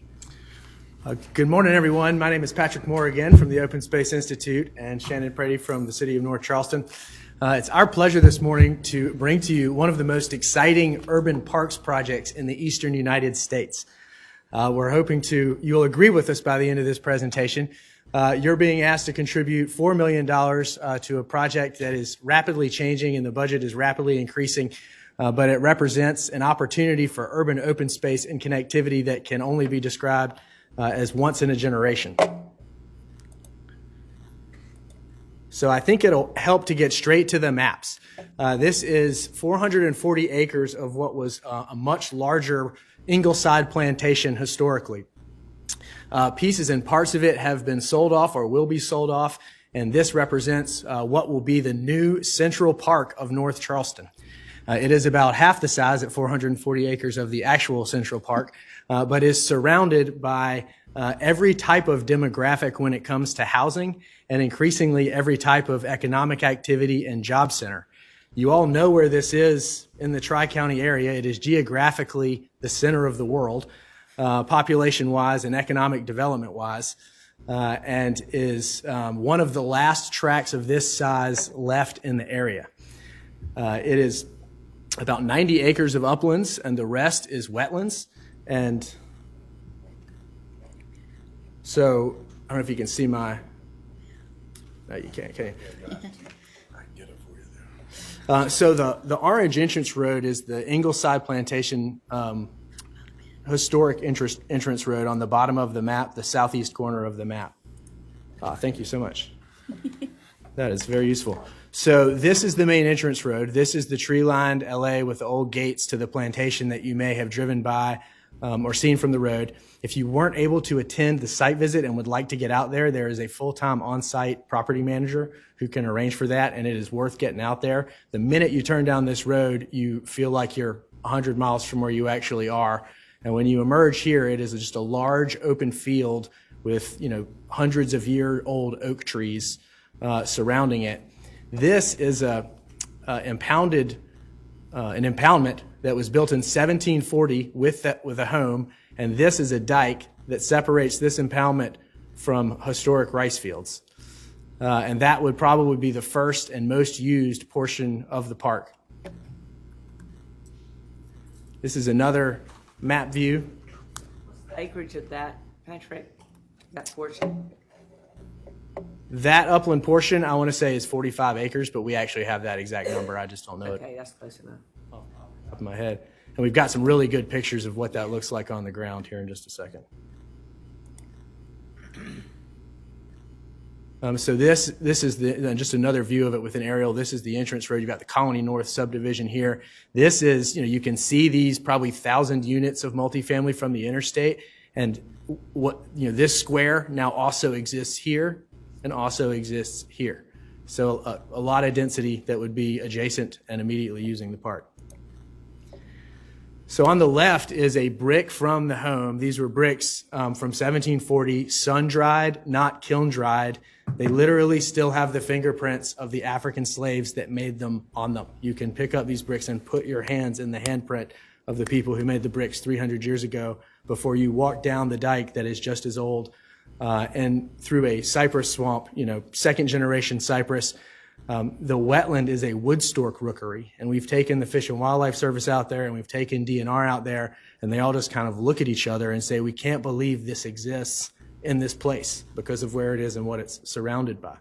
Good morning, everyone. My name is Patrick Moore again from the Open Space Institute, and Shannon Brady from the City of North Charleston. It's our pleasure this morning to bring to you one of the most exciting urban parks projects in the eastern United States. We're hoping you'll agree with us by the end of this presentation. You're being asked to contribute $4 million to a project that is rapidly changing and the budget is rapidly increasing, but it represents an opportunity for urban open space and connectivity that can only be described as once in a generation. So I think it'll help to get straight to the maps. This is 440 acres of what was a much larger Ingleside Plantation historically. Pieces and parts of it have been sold off or will be sold off, and this represents what will be the new Central Park of North Charleston. It is about half the size at 440 acres of the actual Central Park, but is surrounded by every type of demographic when it comes to housing, and increasingly every type of economic activity and job center. You all know where this is in the Tri-County area. It is geographically the center of the world, population-wise and economic development-wise, and is one of the last tracts of this size left in the area. It is about 90 acres of uplands, and the rest is wetlands. And so, I don't know if you can see my, no, you can't, can you? So the orange entrance road is the Ingleside Plantation historic entrance road on the bottom of the map, the southeast corner of the map. Thank you so much. That is very useful. So this is the main entrance road. This is the tree-lined LA with the old gates to the plantation that you may have driven by or seen from the road. If you weren't able to attend the site visit and would like to get out there, there is a full-time on-site property manager who can arrange for that, and it is worth getting out there. The minute you turn down this road, you feel like you're 100 miles from where you actually are. And when you emerge here, it is just a large open field with, hundreds of year-old oak trees surrounding it. This is an impoundment that was built in 1740 with a home, and this is a dike that separates this impoundment from historic rice fields. And that would probably be the first and most used portion of the park. This is another map view. What's the acreage of that, Patrick? That portion? That upland portion, I want to say, is 45 acres, but we actually have that exact number. I just don't know Okay, it that's close enough. off the top of my head. And we've got some really good pictures of what that looks like on the ground here in just a second. So this is just another view of it with an aerial. This is the entrance road. You've got the Colony North subdivision here. This is, you can see these probably 1,000 units of multifamily from the interstate. And this square now also exists here and also exists here. So a lot of density that would be adjacent and immediately using the park. So on the left is a brick from the home. These were bricks from 1740, sun-dried, not kiln-dried. They literally still have the fingerprints of the African slaves that made them on them. You can pick up these bricks and put your hands in the handprint of the people who made the bricks 300 years ago before you walk down the dike that is just as old and through a cypress swamp, second-generation cypress. The wetland is a wood stork rookery, and we've taken the Fish and Wildlife Service out there, and we've taken DNR out there, and they all just kind of look at each other and say, we can't believe this exists in this place because of where it is and what it's surrounded by.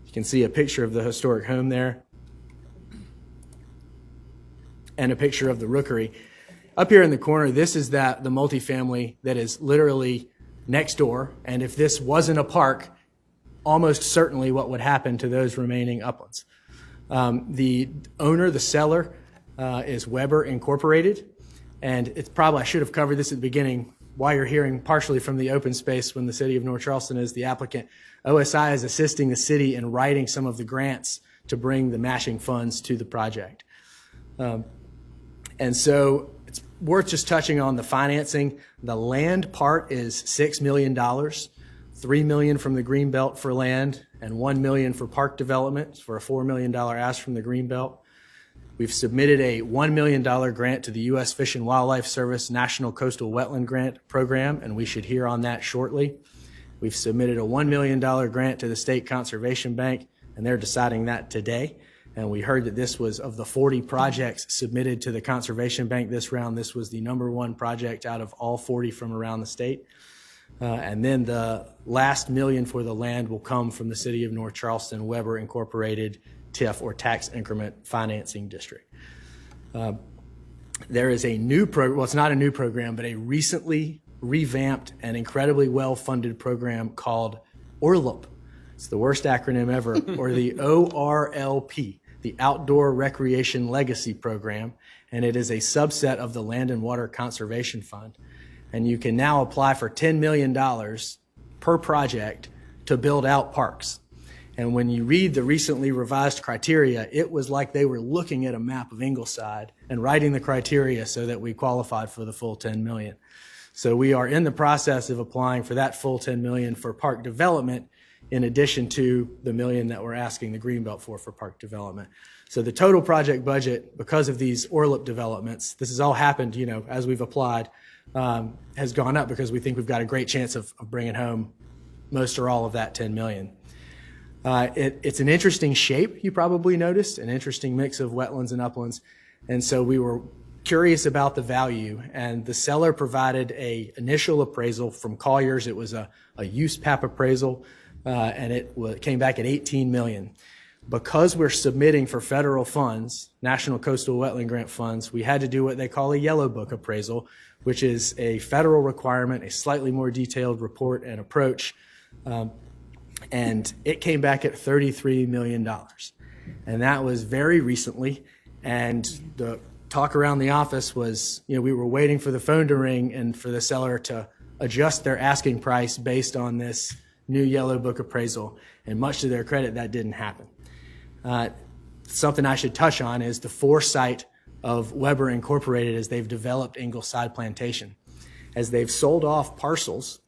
You can see a picture of the historic home there and a picture of the rookery. Up here in the corner, this is the multifamily that is literally next door, and if this wasn't a park, almost certainly what would happen to those remaining uplands. The owner, the seller, is Weber Incorporated, and it's probably, I should have covered this at the beginning, why you're hearing partially from the open space when the city of North Charleston is the applicant. OSI is assisting the city in writing some of the grants to bring the matching funds to the project. And so it's worth just touching on the financing. The land part is $6 million. $3 million from the Greenbelt for land and $1 million for park development for a $4 million ask from the Greenbelt. We've submitted a $1 million grant to the U.S. Fish and Wildlife Service National Coastal Wetland Grant Program, and we should hear on that shortly. We've submitted a $1 million grant to the State Conservation Bank, and they're deciding that today. And we heard that this was, of the 40 projects submitted to the Conservation Bank this round, this was the #1 project out of all 40 from around the state. And then the last $1 million for the land will come from the city of North Charleston, Weber Incorporated, TIF, or Tax Increment Financing District. There is a new program, well, it's not a new program, but a recently revamped and incredibly well-funded program called ORLUP. It's the worst acronym ever, or the ORLP, the Outdoor Recreation Legacy Program, and it is a subset of the Land and Water Conservation Fund. And you can now apply for $10 million per project to build out parks. And when you read the recently revised criteria, it was like they were looking at a map of Ingleside and writing the criteria so that we qualified for the full 10 million. So we are in the process of applying for that full 10 million for park development, in addition to the million that we're asking the Greenbelt for park development. So the total project budget, because of these ORLP developments, this has all happened, as we've applied, has gone up because we think we've got a great chance of bringing home most or all of that 10 million. It's an interesting shape, you probably noticed, an interesting mix of wetlands and uplands. And so we were curious about the value, and the seller provided a initial appraisal from Colliers. It was a use PAP appraisal, and it came back at 18 million. Because we're submitting for federal funds, National Coastal Wetland Grant funds, we had to do what they call a yellow book appraisal, which is a federal requirement, a slightly more detailed report and approach. And it came back at $33 million. And that was very recently. And the talk around the office was, we were waiting for the phone to ring and for the seller to adjust their asking price based on this new yellow book appraisal. And much to their credit, that didn't happen. Something I should touch on is the foresight of Weber Incorporated as they've developed Ingleside Plantation. As they've sold off parcels,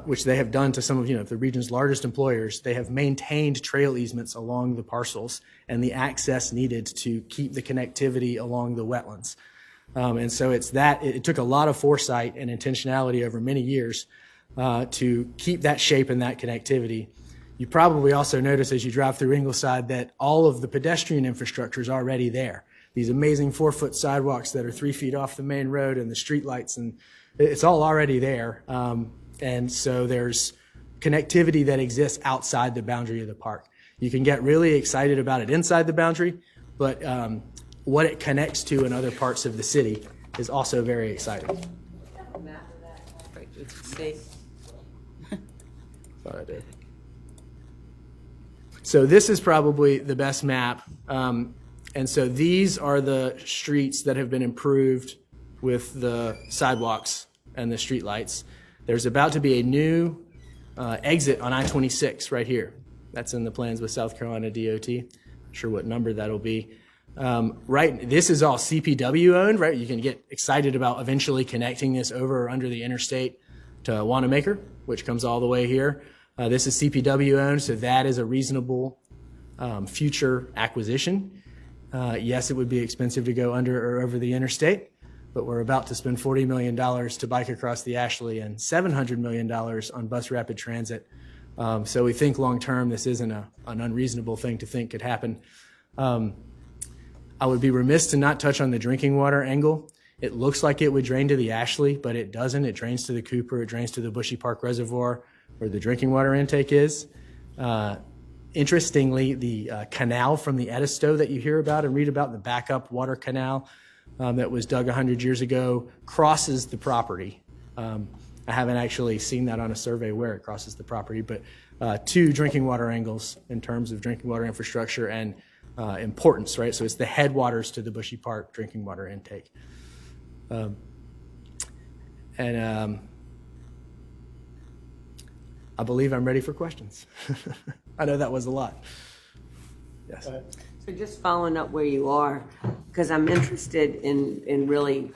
which they have done to some of the region's largest employers, they have maintained trail easements along the parcels and the access needed to keep the connectivity along the wetlands. And so it took a lot of foresight and intentionality over many years to keep that shape and that connectivity. You probably also notice as you drive through Ingleside that all of the pedestrian infrastructure is already there. These amazing 4-foot sidewalks that are 3 feet off the main road and the street lights, and it's all already there. And so there's connectivity that exists outside the boundary of the park. You can get really excited about it inside the boundary, but what it connects to in other parts of the city is also very exciting. Thought I did. So this is probably the best map. And so these are the streets that have been improved with the sidewalks and the street lights. There's about to be a new exit on I-26 right here. That's in the plans with South Carolina DOT. Not sure what number that'll be. This is all CPW owned, right? You can get excited about eventually connecting this over or under the interstate to Wanamaker, which comes all the way here. This is CPW owned, so that is a reasonable future acquisition. Yes, it would be expensive to go under or over the interstate, but we're about to spend $40 million to bike across the Ashley and $700 million on bus rapid transit. So we think long-term this isn't an unreasonable thing to think could happen. I would be remiss to not touch on the drinking water angle. It looks like it would drain to the Ashley, but it doesn't. It drains to the Cooper. It drains to the Bushy Park Reservoir, where the drinking water intake is. Interestingly, the canal from the Edisto that you hear about and read about, the backup water canal that was dug 100 years ago, crosses the property. I haven't actually seen that on a survey where it crosses the property, but two drinking water angles in terms of drinking water infrastructure and importance, right? So it's the headwaters to the Bushy Park drinking water intake. I believe I'm ready for questions. I know that was a lot. Yes. So just following up where you are, because I'm interested in really,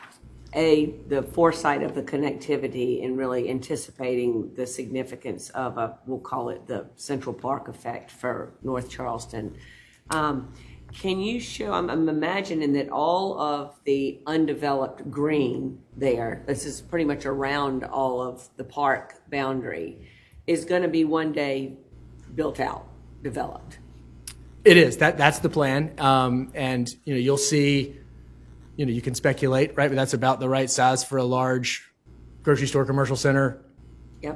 the foresight of the connectivity and really anticipating the significance of we'll call it the Central Park effect for North Charleston. Can you show, I'm imagining that all of the undeveloped green there, this is pretty much around all of the park boundary, is going to be one day built out, developed. It is. That's the plan. And you'll see, you can speculate, right? But that's about the right size for a large grocery store, commercial center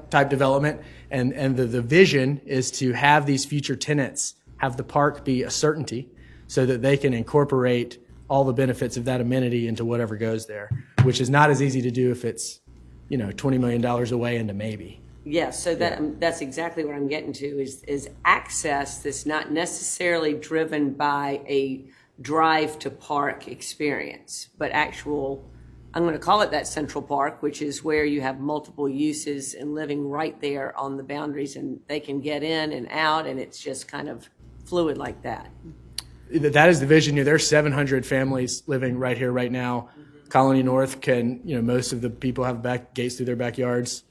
type development. And the vision is to have these future tenants have the park be a certainty so that they can incorporate all the benefits of that amenity into whatever goes there, which is not as easy to do if it's, $20 million away into maybe. Yes, so that's exactly what I'm getting to is access that's not necessarily driven by a drive to park experience, but actual, I'm going to call it that central park, which is where you have multiple uses and living right there on the boundaries, and they can get in and out, and it's just kind of fluid like that. That is the vision. There's 700 families living right here, right now. Colony North can, most of the people have back gates through their backyards,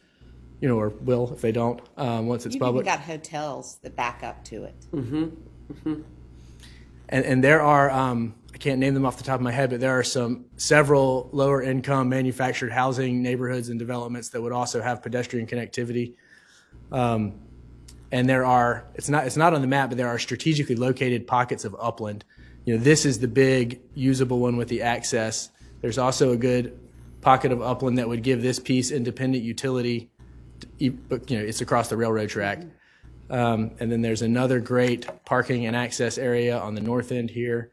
or will if they don't, once it's You've public. even got hotels that back up to it. And there are, I can't name them off the top of my head, but there are several lower income manufactured housing neighborhoods and developments that would also have pedestrian connectivity. And there are, it's not on the map, but there are strategically located pockets of upland. This is the big usable one with the access. There's also a good pocket of upland that would give this piece independent utility, but it's across the railroad track. And then there's another great parking and access area on the north end here,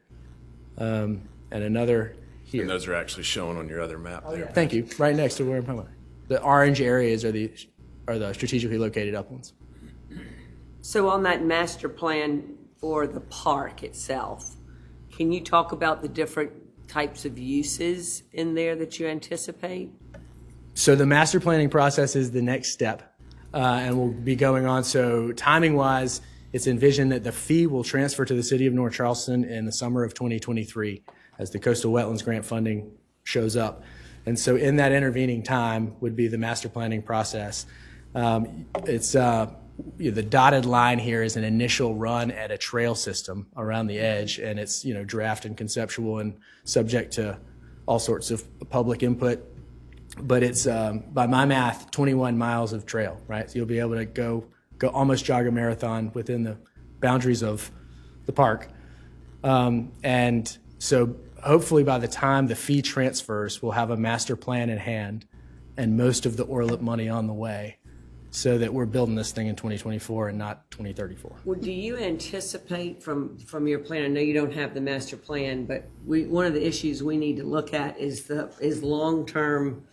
and another here. And those are actually shown on your other map there. Thank you. Right next to where I'm talking. The orange areas are the strategically located uplands. So on that master plan for the park itself, can you talk about the different types of uses in there that you anticipate? So the master planning process is the next step, and will be going on. So timing-wise, it's envisioned that the fee will transfer to the city of North Charleston in the summer of 2023 as the Coastal Wetlands Grant funding shows up. And so in that intervening time would be the master planning process. The dotted line here is an initial run at a trail system around the edge, and it's draft and conceptual and subject to all sorts of public input. But it's by my math 21 miles of trail, right? So you'll be able to go almost jog a marathon within the boundaries of the park, and so hopefully by the time the fee transfers, we'll have a master plan in hand and most of the ORLIP money on the way, so that we're building this thing in 2024 and not 2034. Well, do you anticipate from your plan, I know you don't have the master plan, but one of the issues we need to look at is long-term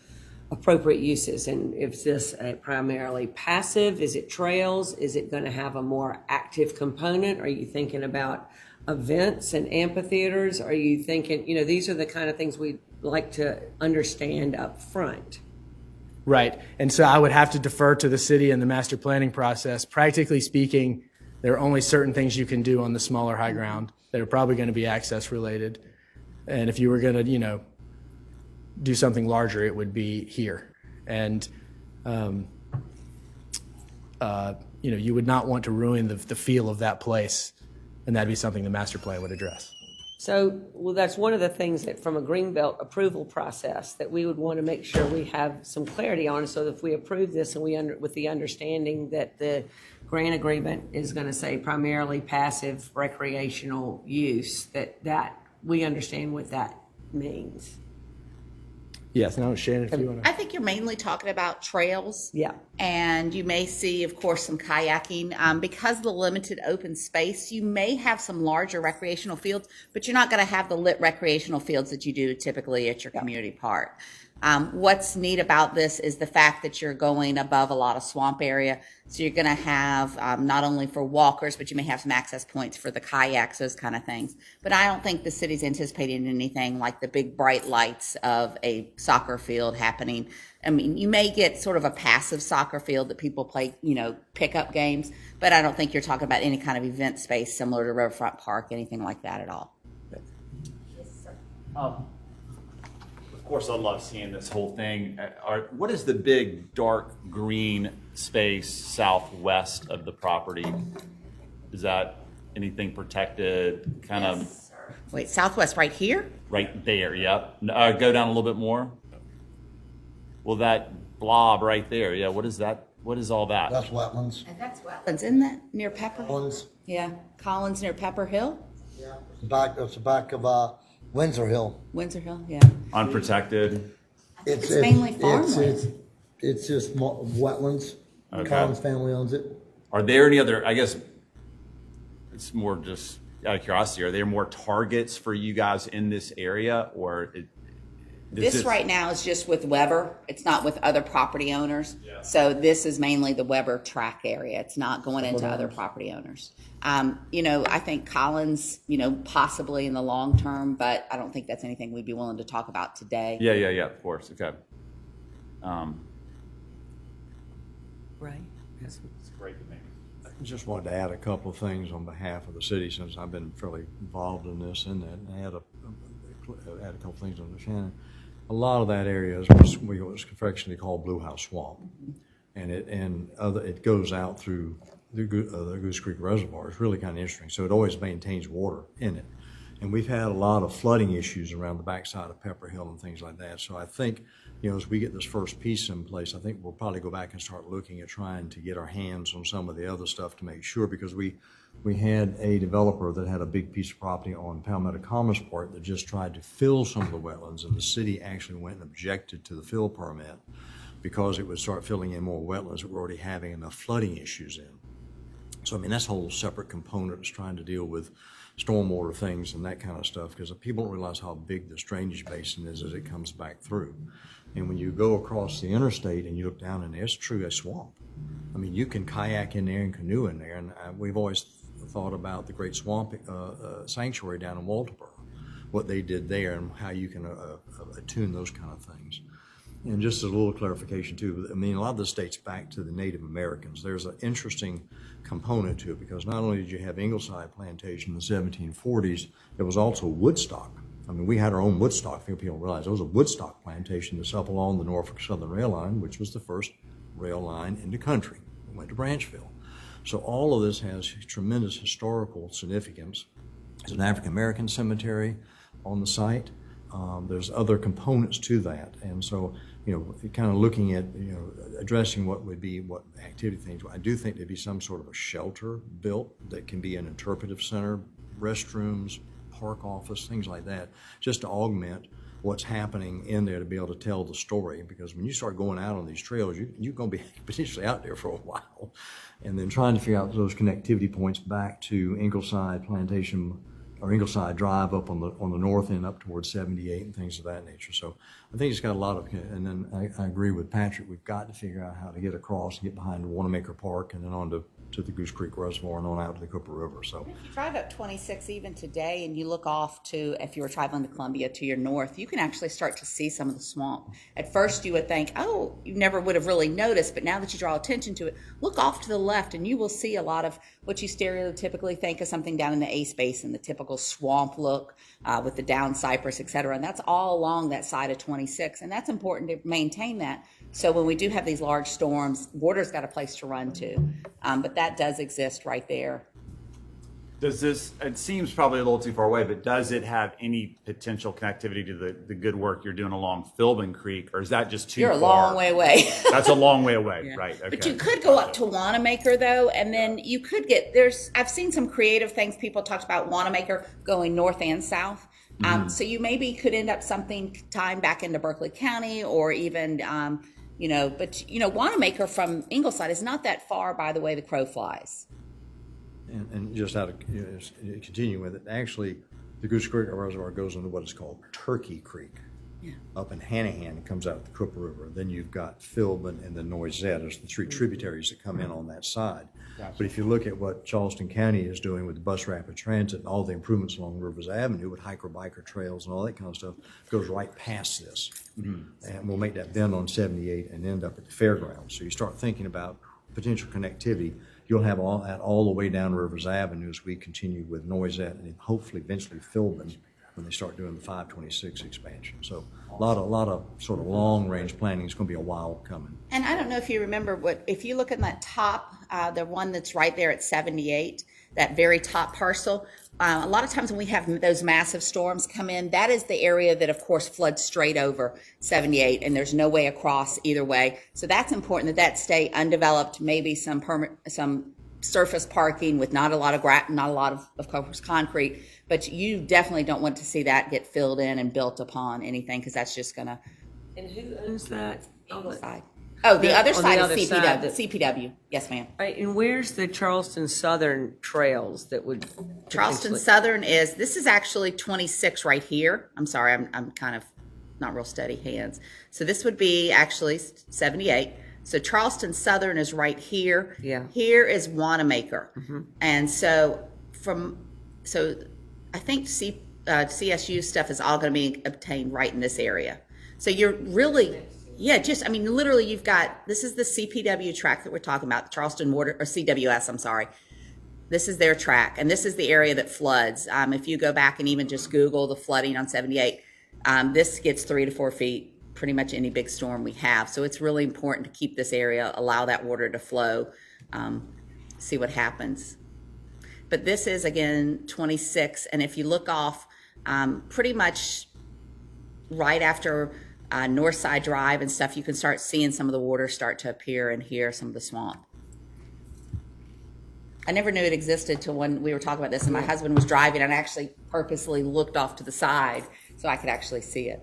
appropriate uses. And is this primarily passive? Is it trails? Is it going to have a more active component? Are you thinking about events and amphitheaters? Are you thinking, these are the kind of things we'd like to understand up front. Right. And so I would have to defer to the city and the master planning process. Practically speaking, there are only certain things you can do on the smaller high ground that are probably going to be access related. And if you were going to, do something larger, it would be here. And, you would not want to ruin the feel of that place. And that'd be something the master plan would address. So, that's one of the things that from a Greenbelt approval process that we would want to make sure we have some clarity on. So that if we approve this and with the understanding that the grant agreement is going to say primarily passive recreational use, that we understand what that means. Yes. Now, Shannon, if you want to. I think you're mainly talking about trails. Yeah. And you may see, of course, some kayaking. Because of the limited open space, you may have some larger recreational fields, but you're not going to have the lit recreational fields that you do typically at your community park. What's neat about this is the fact that you're going above a lot of swamp area. So you're going to have not only for walkers, but you may have some access points for the kayaks, those kind of things. But I don't think the city's anticipating anything like the big bright lights of a soccer field happening. I mean, you may get sort of a passive soccer field that people play, pickup games, but I don't think you're talking about any kind of event space similar to Riverfront Park, anything like that at all. Of course, I love seeing this whole thing. What is the big dark green space southwest of the property? Is that anything protected? Kind of. Wait, southwest right here? Right there. Yep. Go down a little bit more. Well, that blob right there. Yeah. What is that? What is all that? That's wetlands. And that's wetlands, isn't that near Pepper? Collins. Yeah, Collins near Pepper Hill? Yeah. That's the back of Windsor Hill. Windsor Hill, yeah. Unprotected. It's mainly farmland. It's just wetlands. Okay. Collins family owns it. Are there any other, I guess it's more just out of curiosity, are there more targets for you guys in this area, or This right now is just with Weber. It's not with other property owners. So this is mainly the Weber track area. It's not going into other property owners. I think Collins, possibly in the long term, but I don't think that's anything we'd be willing to talk about today. Yeah, of course, okay. Right. It's great to me. Just wanted to add a couple of things on behalf of the city, since I've been fairly involved in this and that. And I add a couple things on the Shannon. A lot of that area is what's affectionately called Blue House Swamp, and it goes out through the Goose Creek Reservoir. It's really kind of interesting. So it always maintains water in it, and we've had a lot of flooding issues around the backside of Pepper Hill and things like that. So I think, as we get this first piece in place, I think we'll probably go back and start looking at trying to get our hands on some of the other stuff to make sure, because we had a developer that had a big piece of property on Palmetto Commons Park that just tried to fill some of the wetlands, and the city actually went and objected to the fill permit because it would start filling in more wetlands that were already having enough flooding issues in. So, that's a whole separate component is trying to deal with stormwater things and that kind of stuff, because people don't realize how big this drainage basin is as it comes back through. And when you go across the interstate and you look down in there, it's truly a swamp. You can kayak in there and canoe in there, and we've always thought about the Great Swamp Sanctuary down in Walterboro, what they did there and how you can attune those kind of things. And just as a little clarification too, a lot of this dates back to the Native Americans. There's an interesting component to it, because not only did you have Ingleside Plantation in the 1740s, there was also Woodstock. We had our own Woodstock. I think people realize there was a Woodstock plantation that's up along the Norfolk Southern Rail Line, which was the first rail line in the country. It went to Branchville. So all of this has tremendous historical significance. There's an African-American cemetery on the site. There's other components to that. And so, kind of looking at, addressing what activity things. I do think there'd be some sort of a shelter built that can be an interpretive center, restrooms, park office, things like that, just to augment what's happening in there to be able to tell the story. Because when you start going out on these trails, you're going to be potentially out there for a while. And then trying to figure out those connectivity points back to Ingleside Plantation or Ingleside Drive up on the north end up towards 78 and things of that nature. So I think it's got a lot of, and then I agree with Patrick, we've got to figure out how to get across and get behind Wanamaker Park and then on to the Goose Creek Reservoir and on out to the Cooper River. So if you drive up 26 even today and you look off to, if you were traveling to Columbia to your north, you can actually start to see some of the swamp. At first you would think, oh, you never would have really noticed, but now that you draw attention to it, look off to the left and you will see a lot of what you stereotypically think of something down in the Ace Basin, the typical swamp look with the down cypress, et cetera. And that's all along that side of 26. And that's important to maintain that. So when we do have these large storms, water's got a place to run to. But that does exist right there. Does this, it seems probably a little too far away, but does it have any potential connectivity to the good work you're doing along Philbin Creek, or is that just too far? You're a long way away. That's a long way away, Yeah. right? Okay. But you could go up to Wanamaker though, and then you could get, I've seen some creative things. People talked about Wanamaker going north and south. So you maybe could end up something tying back into Berkeley County or even, but Wanamaker from Ingleside is not that far by the way the crow flies. And just out of continue with it, actually, the Goose Creek Reservoir goes into what is called Turkey Creek. Yeah. Up in Hanahan, it comes out of the Cooper River. Then you've got Philbin and the Noisette. There's the three tributaries that come in on that side. Gotcha. But if you look at what Charleston County is doing with the bus rapid transit and all the improvements along Rivers Avenue with hiker-biker trails and all that kind of stuff, goes right past this. Mm-hmm. And we'll make that bend on 78 and end up at the fairgrounds. So you start thinking about potential connectivity. You'll have all that all the way down Rivers Avenue as we continue with Noisette and hopefully eventually Philbin when they start doing the 526 expansion. So a lot of sort of long range planning is going to be a while coming. And I don't know if you remember if you look at that top, the one that's right there at 78, that very top parcel, a lot of times when we have those massive storms come in, that is the area that of course floods straight over 78 and there's no way across either way. So that's important that stay undeveloped, maybe some surface parking with not a lot of course concrete, but you definitely don't want to see that get filled in and built upon anything because that's just gonna. And who owns that? Side. Oh, the other side the is other CPW. side CPW. Yes, ma'am. Right, and where's the Charleston Southern trails that would Charleston potentially- Southern this is actually 26 right here. I'm sorry, I'm kind of not real steady hands. So this would be actually 78. So Charleston Southern is right here. Yeah. Here is Wanamaker. And so I think CSU stuff is all going to be obtained right in this area. So you're really, literally you've got, this is the CPW track that we're talking about, the Charleston Water, or CWS, I'm sorry. This is their track, and this is the area that floods. If you go back and even just Google the flooding on 78, this gets 3 to 4 feet, pretty much any big storm we have. So it's really important to keep this area, allow that water to flow, see what happens. But this is, again, 26, and if you look off pretty much right after Northside Drive and stuff, you can start seeing some of the water start to appear in here, some of the swamp. I never knew it existed till when we were talking about this, and my husband was driving, and I actually purposely looked off to the side so I could actually see it.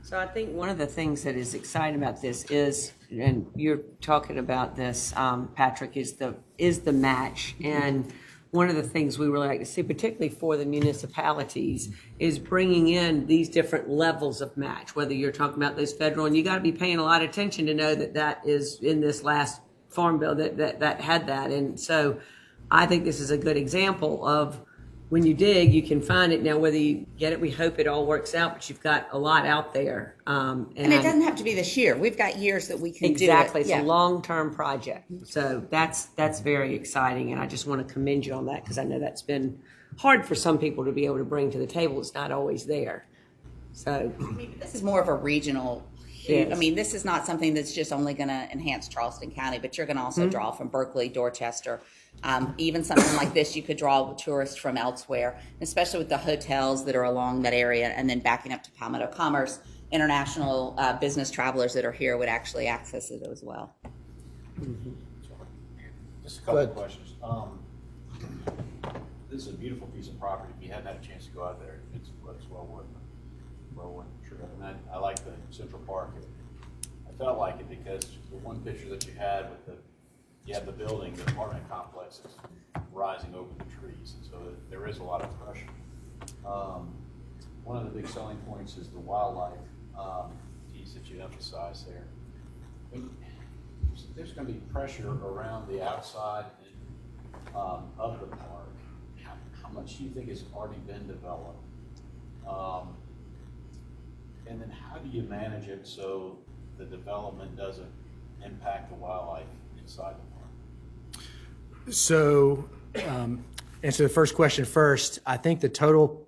So I think one of the things that is exciting about this is, and you're talking about this, Patrick, is the match. And one of the things we really like to see, particularly for the municipalities, is bringing in these different levels of match, whether you're talking about those federal, and you got to be paying a lot of attention to know that that is in this last farm bill that had that. And so I think this is a good example of when you dig, you can find it. Now, whether you get it, we hope it all works out, but you've got a lot out there. And it doesn't have to be this year. We've got years that we can do it. Exactly. It's a long-term project. So that's very exciting, and I just want to commend you on that, because I know that's been hard for some people to be able to bring to the table. It's not always there. So This is more of a regional. Yes. I mean, this is not something that's just only going to enhance Charleston County, but you're going to also draw from Berkeley, Dorchester. Even something like this, you could draw tourists from elsewhere, especially with the hotels that are along that area, and then backing up to Palmetto Commerce. International business travelers that are here would actually access it as well. Just a couple of questions. This is a beautiful piece of property. If you hadn't had a chance to go out there, it's well worth the trip. And I like the Central Park. I felt like it because the one picture that you had with you have the building, the apartment complexes rising over the trees, and so there is a lot of pressure. One of the big selling points is the wildlife piece that you emphasize there. There's going to be pressure around the outside of the park. How much do you think has already been developed? And then how do you manage it so the development doesn't impact the wildlife inside the park? So, answer the first question first. I think the total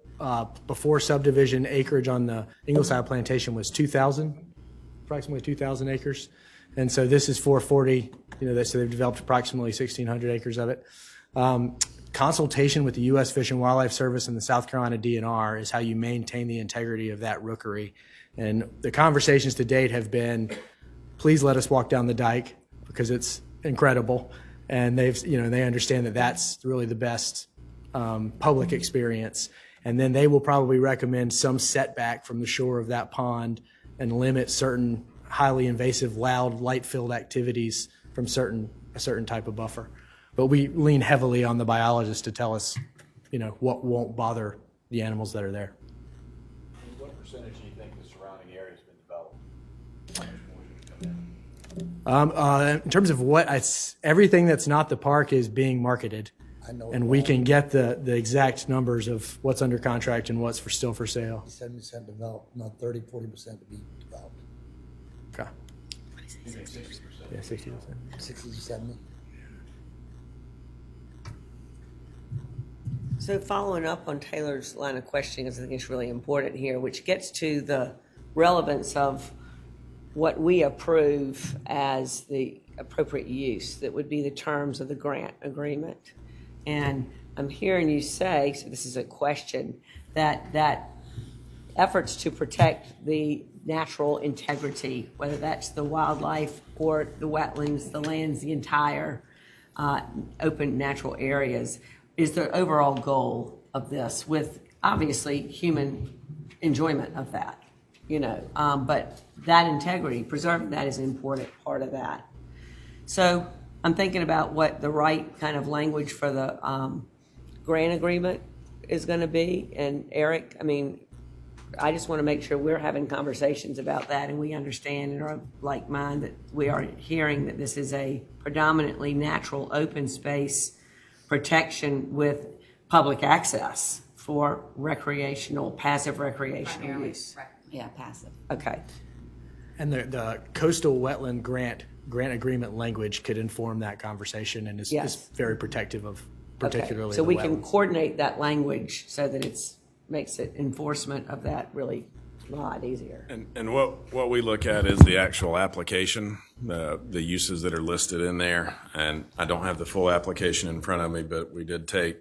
before subdivision acreage on the Ingleside Plantation was approximately 2,000 acres. And so this is 440, so they've developed approximately 1,600 acres of it. Consultation with the U.S. Fish and Wildlife Service and the South Carolina DNR is how you maintain the integrity of that rookery. And the conversations to date have been, please let us walk down the dike because it's incredible. And they understand that that's really the best public experience. And then they will probably recommend some setback from the shore of that pond and limit certain highly invasive, loud, light-filled activities from a certain type of buffer. But we lean heavily on the biologists to tell us, what won't bother the animals that are there. What percentage do you think the surrounding area has been developed? How much more should come in? In terms of everything that's not the park is being marketed. I know. And we can get the exact numbers of what's under contract and what's still for sale. 70% developed, not 30-40% to be developed. Okay. 60%. Yeah, 60%. 60 to 70. So following up on Taylor's line of questioning, because I think it's really important here, which gets to the relevance of what we approve as the appropriate use, that would be the terms of the grant agreement. And I'm hearing you say, so this is a question, that efforts to protect the natural integrity, whether that's the wildlife or the wetlands, the lands, the entire open natural areas, is the overall goal of this, with obviously human enjoyment of that, but that integrity, preserving that is an important part of that. So I'm thinking about what the right kind of language for the grant agreement is going to be. And Eric, I just want to make sure we're having conversations about that and we understand and are like mind that we are hearing that this is a predominantly natural open space protection with public access for passive recreational use. Yeah, passive. Okay. And the coastal wetland grant agreement language could inform that conversation and is Yes. very protective of Okay. particularly So the we can wetlands. coordinate that language so that makes it enforcement of that really a lot easier. And what we look at is the actual application, the uses that are listed in there. And I don't have the full application in front of me, but we did take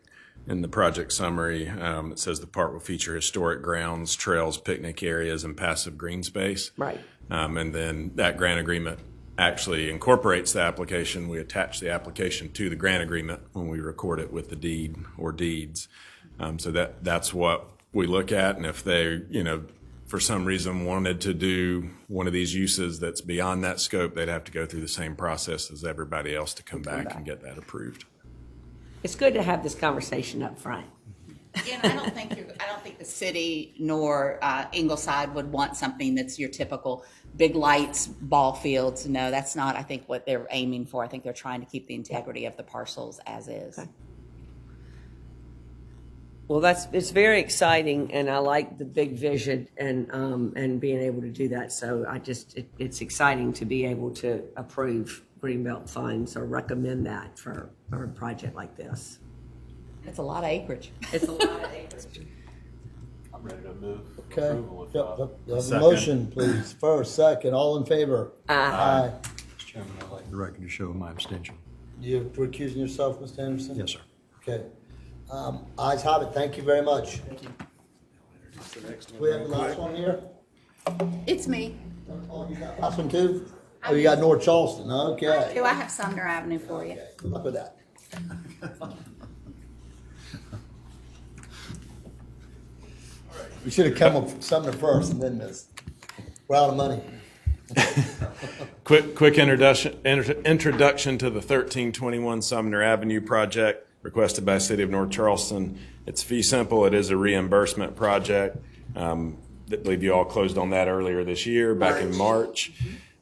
in the project summary, it says the park will feature historic grounds, trails, picnic areas, and passive green space. Right. And then that grant agreement actually incorporates the application. We attach the application to the grant agreement when we record it with the deed or deeds. So that's what we look at. And if they, for some reason wanted to do one of these uses that's beyond that scope, they'd have to go through the same process as everybody else to come back and get that approved. It's good to have this conversation up front. And I don't think the city nor Ingleside would want something that's your typical big lights, ball fields. No, that's not, I think, what they're aiming for. I think they're trying to keep the integrity of the parcels as is. Okay. Well, it's very exciting, and I like the big vision and being able to do that. So it's exciting to be able to approve Greenbelt funds or recommend that for a project like this. It's a lot of acreage. It's a lot of acreage. I'm ready to move Okay. approval Yep, if, yep. Motion, please. First, second, all in favor? Aye. Mr. Chairman, I'd like the record to show my abstention. You recusing yourself, Mr. Anderson? Yes, sir. Okay. Ayes have it. Thank you very much. Do we have the last one here? It's me. Oh, you got last one too? Oh, you got North Charleston. Okay. Do I have Sumner Avenue for you? Good luck with that. We should have come up with Sumner first and then this. We're out of money. Quick introduction to the 1321 Sumner Avenue project requested by the City of North Charleston. It's fee simple. It is a reimbursement project. I believe you all closed on that earlier this year, back in March.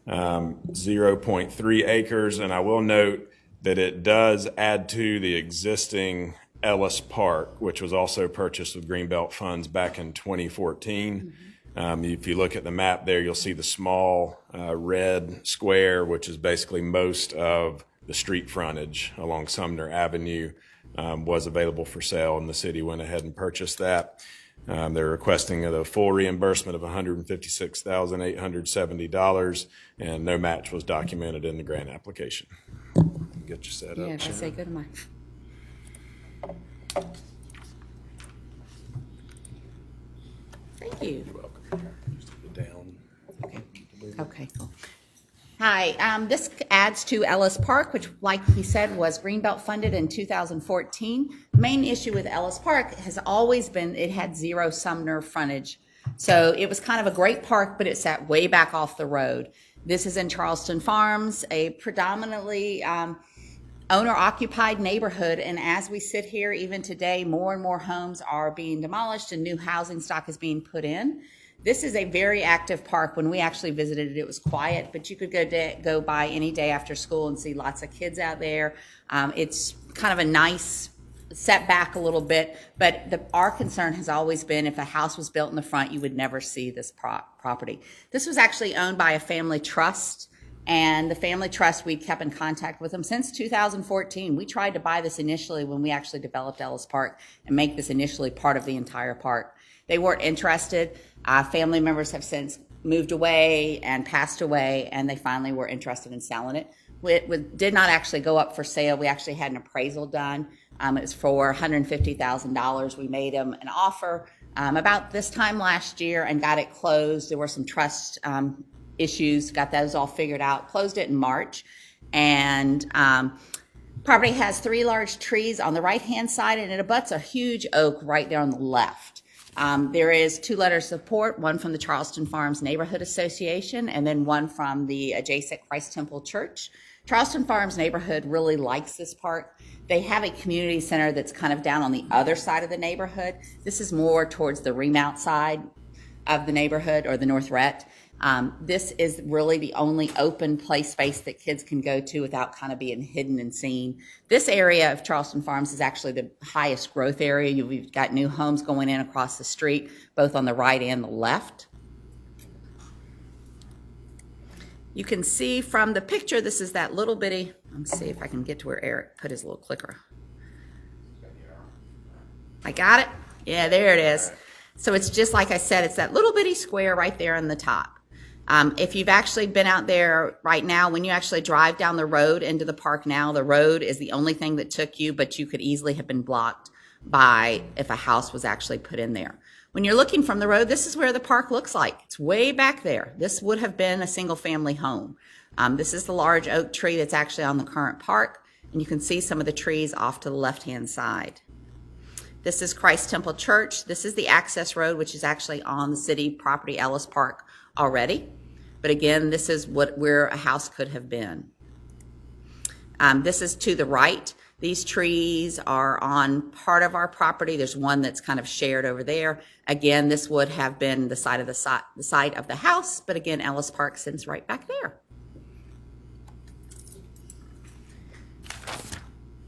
0.3 acres, and I will note that it does add to the existing Ellis Park, which was also purchased with Greenbelt funds back in 2014. If you look at the map there, you'll see the small red square, which is basically most of the street frontage along Sumner Avenue, was available for sale, and the city went ahead and purchased that. They're requesting the full reimbursement of $156,870, and no match was documented in the grant application. Get you set up. Yeah, if I say good am I. Thank you. You're welcome. Just keep it down. Okay, cool. Hi, this adds to Ellis Park, which, like he said, was Greenbelt funded in 2014. The main issue with Ellis Park has always been it had zero Sumner frontage. So it was kind of a great park, but it sat way back off the road. This is in Charleston Farms, a predominantly owner-occupied neighborhood. And as we sit here, even today, more and more homes are being demolished and new housing stock is being put in. This is a very active park. When we actually visited it, it was quiet, but you could go by any day after school and see lots of kids out there. It's kind of a nice setback a little bit, but our concern has always been if a house was built in the front, you would never see this property. This was actually owned by a family trust, and the family trust, we kept in contact with them since 2014. We tried to buy this initially when we actually developed Ellis Park and make this initially part of the entire park. They weren't interested. Family members have since moved away and passed away, and they finally were interested in selling it. It did not actually go up for sale. We actually had an appraisal done. It was for $150,000. We made them an offer about this time last year and got it closed. There were some trust issues, got those all figured out, closed it in March. And property has 3 large trees on the right-hand side, and it abuts a huge oak right there on the left. There is 2 letters of support, one from the Charleston Farms Neighborhood Association and then one from the adjacent Christ Temple Church. Charleston Farms Neighborhood really likes this park. They have a community center that's kind of down on the other side of the neighborhood. This is more towards the Remount side. of the neighborhood, or the North Rhett. This is really the only open play space that kids can go to without kind of being hidden and seen. This area of Charleston Farms is actually the highest growth area. We've got new homes going in across the street, both on the right and the left. You can see from the picture, this is that little bitty, let's see if I can get to where Eric put his little clicker. I got it? Yeah, there it is. So it's just like I said, it's that little bitty square right there on the top. If you've actually been out there right now, when you actually drive down the road into the park now, the road is the only thing that took you, but you could easily have been blocked by if a house was actually put in there. When you're looking from the road, this is where the park looks like. It's way back there. This would have been a single family home. This is the large oak tree that's actually on the current park, and you can see some of the trees off to the left-hand side. This is Christ Temple Church. This is the access road, which is actually on the city property, Ellis Park, already. But again, this is where a house could have been. This is to the right. These trees are on part of our property. There's one that's kind of shared over there. Again, this would have been the side of the house, but again, Ellis Park sits right back there.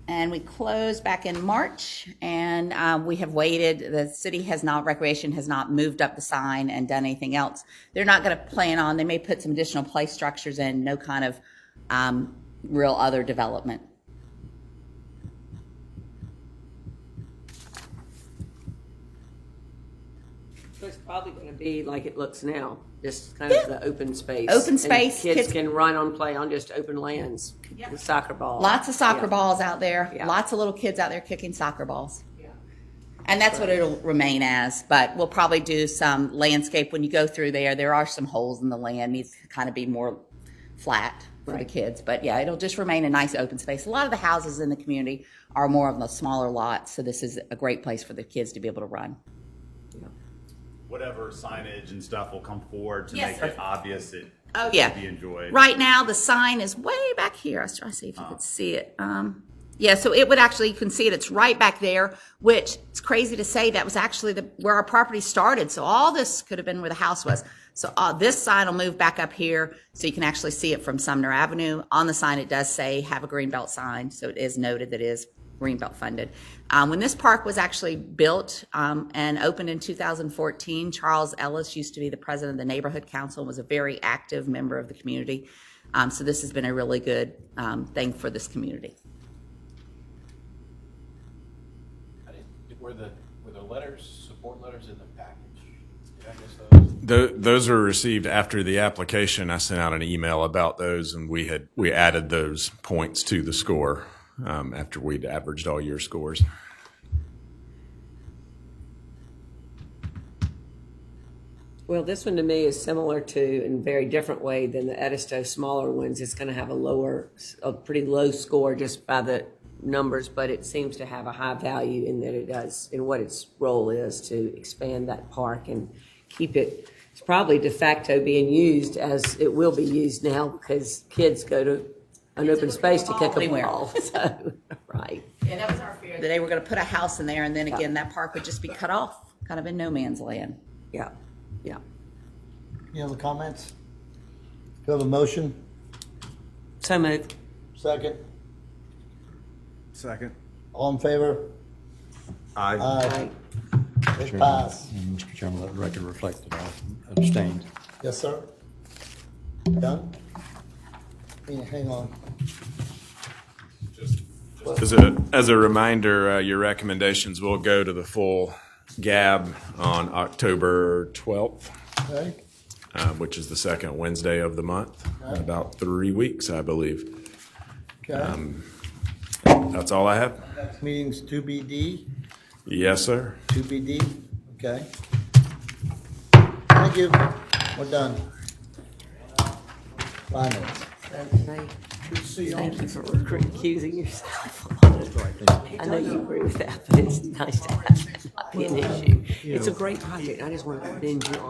And we closed back in March, and we have waited. The city has not, Recreation has not moved up the sign and done anything else. They're not going to plan on, they may put some additional play structures in, no kind of real other development. So it's probably going to be like it looks now, just kind of the open space. Open space. And kids can run on, play on just open lands with soccer balls. Lots of soccer Yeah. balls out there. Yeah. Lots of little kids out there kicking soccer balls. And that's what it'll remain as, but we'll probably do some landscape. When you go through there, there are some holes in the land, needs to kind of be more flat for the kids. But yeah, it'll just remain a nice open space. A lot of the houses in the community are more of the smaller lots, so this is a great place for the kids to be able to run. Whatever signage and stuff will come forward to Yes, make sir. it obvious it Oh yeah. be enjoyed. Right now, the sign is way back here. I was trying to see if you could see it. Yeah, so it would actually, you can see it. It's right back there, which it's crazy to say that was actually where our property started. So all this could have been where the house was. So this sign will move back up here, so you can actually see it from Sumner Avenue. On the sign, it does say have a Greenbelt sign, so it is noted that it is Greenbelt funded. When this park was actually built and opened in 2014, Charles Ellis used to be the president of the neighborhood council and was a very active member of the community. So this has been a really good thing for this community. Were the letters, support letters in the package? Did I miss those? Those were received after the application. I sent out an email about those, and we added those points to the score after we'd averaged all your scores. Well, this one to me is similar to, in a very different way than the Edisto smaller ones. It's going to have a pretty low score just by the numbers, but it seems to have a high value in that it does, in what its role is to expand that park and keep it. It's probably de facto being used as it will be used now because kids go to an open space to kick a ball. So, right. Yeah, that was our fear, that they were going to put a house in there, and then again, that park would just be cut off, kind of in no man's land. Yeah. Yeah. Any other comments? Do you have a motion? So moved. Second? Second. All in favor? Aye. Aye. It passed. And Mr. Chairman, let the record reflect that I abstained. Yes, sir. Done? Hang on. As a reminder, your recommendations will go to the full GAB on October 12th, Okay. which is the second Wednesday of the month, in about 3 weeks, I believe. Okay. That's all I have. Next meeting's 2BD. Yes, sir. 2BD. Okay. Thank you. We're done. Finance. Thank you for recusing yourself. I know you agree with that, but it's nice to have that not be an issue. It's a great project. I just want to commend you on